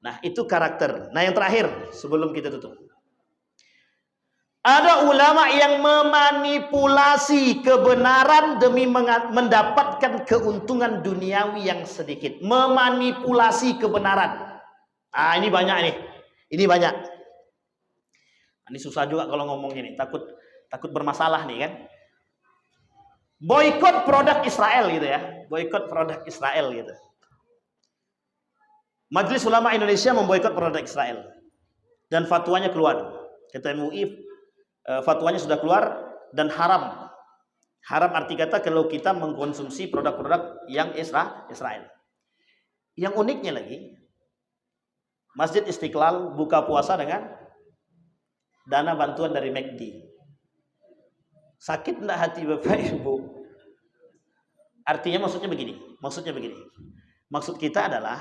Nah, itu karakter. Nah, yang terakhir sebelum kita tutup. Ada ulama yang memanipulasi kebenaran demi mendapatkan keuntungan duniawi yang sedikit. Memanipulasi kebenaran. Ah, ini banyak nih. Ini banyak. Ini susah juga kalau ngomong ini. Takut bermasalah nih kan. Boikot produk Israel gitu ya. Boikot produk Israel gitu. Majelis Ulama Indonesia memboikot produk Israel. Dan fatwanya keluar. Kata MUI, fatwanya sudah keluar dan haram. Haram arti kata kalau kita mengkonsumsi produk-produk yang Israel. Yang uniknya lagi, Masjid Istiqlal buka puasa dengan dana bantuan dari McD. Sakit enggak hati Bapak Ibu? Artinya maksudnya begini. Maksud kita adalah,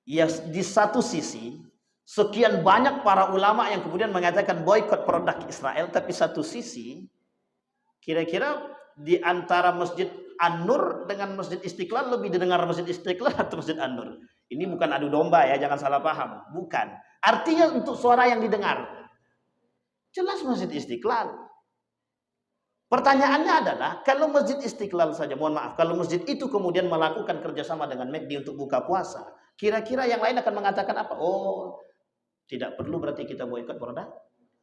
ya di satu sisi sekian banyak para ulama yang kemudian mengatakan boikot produk Israel, tapi satu sisi kira-kira di antara Masjid An-Nur dengan Masjid Istiqlal lebih didengar Masjid Istiqlal atau Masjid An-Nur? Ini bukan adu domba ya, jangan salah paham. Bukan. Artinya untuk suara yang didengar. Jelas Masjid Istiqlal. Pertanyaannya adalah, kalau Masjid Istiqlal saja, mohon maaf, kalau masjid itu kemudian melakukan kerjasama dengan McD untuk buka puasa, kira-kira yang lain akan mengatakan apa? Oh, tidak perlu berarti kita boikot produk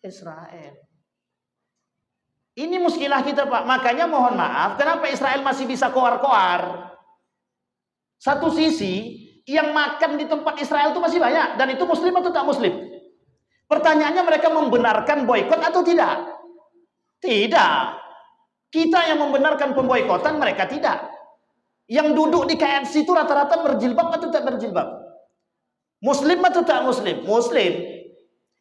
Israel. Ini muskilah kita Pak. Makanya mohon maaf, kenapa Israel masih bisa koar-koar? Satu sisi, yang makan di tempat Israel itu masih banyak. Dan itu muslim atau tak muslim? Pertanyaannya, mereka membenarkan boikot atau tidak? Tidak. Kita yang membenarkan pemboikotan, mereka tidak. Yang duduk di KFC itu rata-rata berjilbab atau tak berjilbab? Muslim atau tak muslim? Muslim.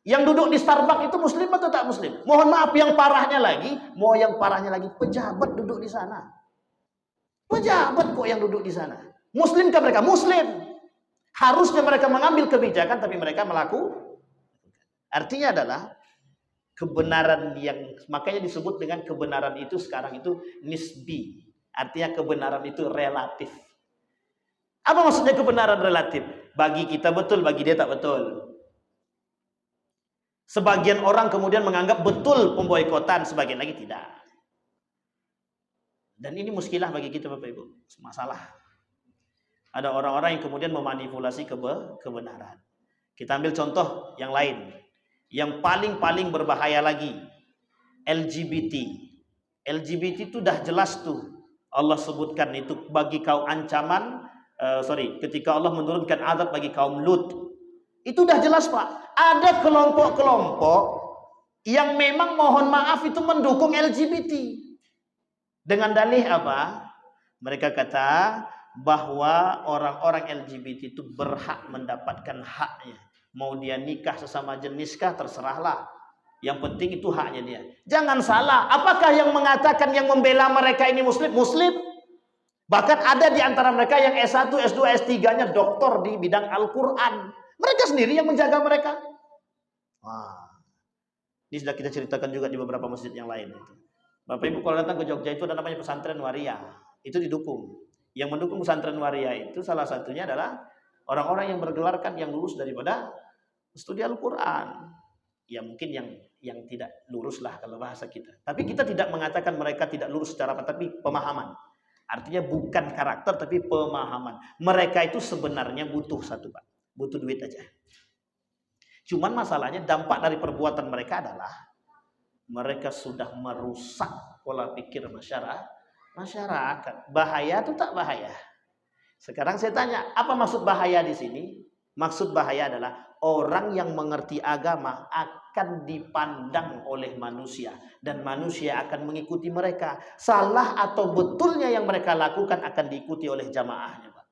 Yang duduk di Starbucks itu muslim atau tak muslim? Mohon maaf, yang parahnya lagi, pejabat duduk di sana. Pejabat kok yang duduk di sana. Muslimkah mereka? Muslim. Harusnya mereka mengambil kebijakan, tapi mereka melakukan. Artinya adalah kebenaran yang, makanya disebut dengan kebenaran itu sekarang itu nisbi. Artinya kebenaran itu relatif. Apa maksudnya kebenaran relatif? Bagi kita betul, bagi dia tak betul. Sebagian orang kemudian menganggap betul pemboikotan, sebagian lagi tidak. Dan ini muskilah bagi kita Bapak Ibu. Masalah. Ada orang-orang yang kemudian memanipulasi kebenaran. Kita ambil contoh yang lain. Yang paling berbahaya lagi. LGBT. LGBT itu dah jelas tuh. Allah sebutkan itu bagi kaum ancaman. Ketika Allah menurunkan azab bagi kaum Lut. Itu dah jelas Pak. Ada kelompok-kelompok yang memang mohon maaf itu mendukung LGBT. Dengan dalih apa? Mereka kata bahwa orang-orang LGBT itu berhak mendapatkan haknya. Mau dia nikah sesama jeniskah terserahlah. Yang penting itu haknya dia. Jangan salah. Apakah yang mengatakan yang membela mereka ini muslim? Muslim. Bahkan ada di antara mereka yang S1, S2, S3-nya doktor di bidang Al-Quran. Mereka sendiri yang menjaga mereka. Wah. Ini sudah kita ceritakan juga di beberapa masjid yang lain. Bapak Ibu kalau datang ke Jogja itu ada namanya pesantren waria. Itu didukung. Yang mendukung pesantren waria itu salah satunya adalah orang-orang yang bergelarkan yang lulus daripada studi Al-Quran. Ya mungkin yang tidak lurus lah kalau bahasa kita. Tapi kita tidak mengatakan mereka tidak lurus secara apa, tapi pemahaman. Artinya bukan karakter tapi pemahaman. Mereka itu sebenarnya butuh satu Pak. Butuh duit aja. Cuman masalahnya dampak dari perbuatan mereka adalah mereka sudah merusak pola pikir masyarakat. Bahaya atau tak bahaya? Sekarang saya tanya, apa maksud bahaya di sini? Maksud bahaya adalah orang yang mengerti agama akan dipandang oleh manusia dan manusia akan mengikuti mereka. Salah atau betulnya yang mereka lakukan akan diikuti oleh jamaahnya, Pak.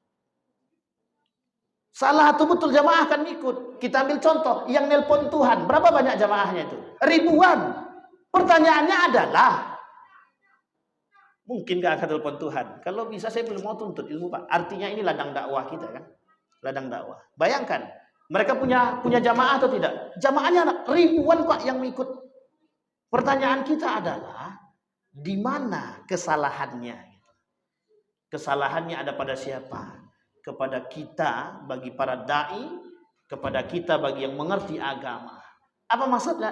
Salah atau betul jamaah akan ikut. Kita ambil contoh yang nelpon Tuhan, berapa banyak jamaahnya itu? Ribuan. Pertanyaannya adalah, mungkin gak akan telepon Tuhan? Kalau bisa saya belum mau tuntut ilmu Pak. Artinya ini ladang dakwah kita kan. Ladang dakwah. Bayangkan. Mereka punya jamaah atau tidak? Jamaahnya ribuan Pak yang mengikut. Pertanyaan kita adalah, di mana kesalahannya? Kesalahannya ada pada siapa? Kepada kita bagi para da'i. Kepada kita bagi yang mengerti agama. Apa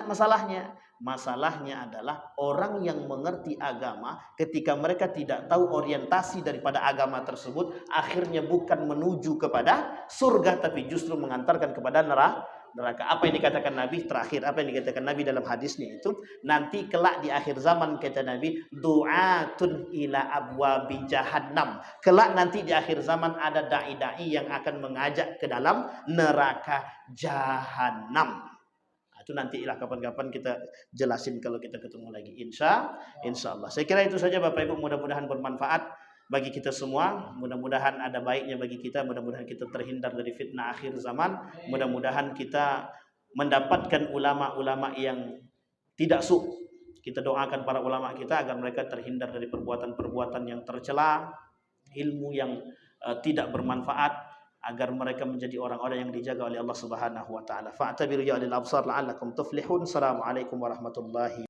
masalahnya? Masalahnya adalah orang yang mengerti agama ketika mereka tidak tahu orientasi daripada agama tersebut, akhirnya bukan menuju kepada surga tapi justru mengantarkan kepada neraka. Apa yang dikatakan Nabi terakhir, apa yang dikatakan Nabi dalam hadisnya itu, nanti kelak di akhir zaman kata Nabi, du'atun ila abwabi jahannam. Kelak nanti di akhir zaman ada dai-dai yang akan mengajak ke dalam neraka jahanam. Itu nantilah kapan-kapan kita jelasin kalau kita ketemu lagi. Insya Allah. Saya kira itu saja Bapak Ibu, mudah-mudahan bermanfaat bagi kita semua. Mudah-mudahan ada baiknya bagi kita. Mudah-mudahan kita terhindar dari fitnah akhir zaman. Mudah-mudahan kita mendapatkan ulama-ulama yang tidak su'. Kita doakan para ulama kita agar mereka terhindar dari perbuatan-perbuatan yang tercela, ilmu yang tidak bermanfaat, agar mereka menjadi orang-orang yang dijaga oleh Allah Subhanahu wa taala. Fa'tabiru ya ulil absar la'allakum tuflihun. Assalamualaikum warahmatullahi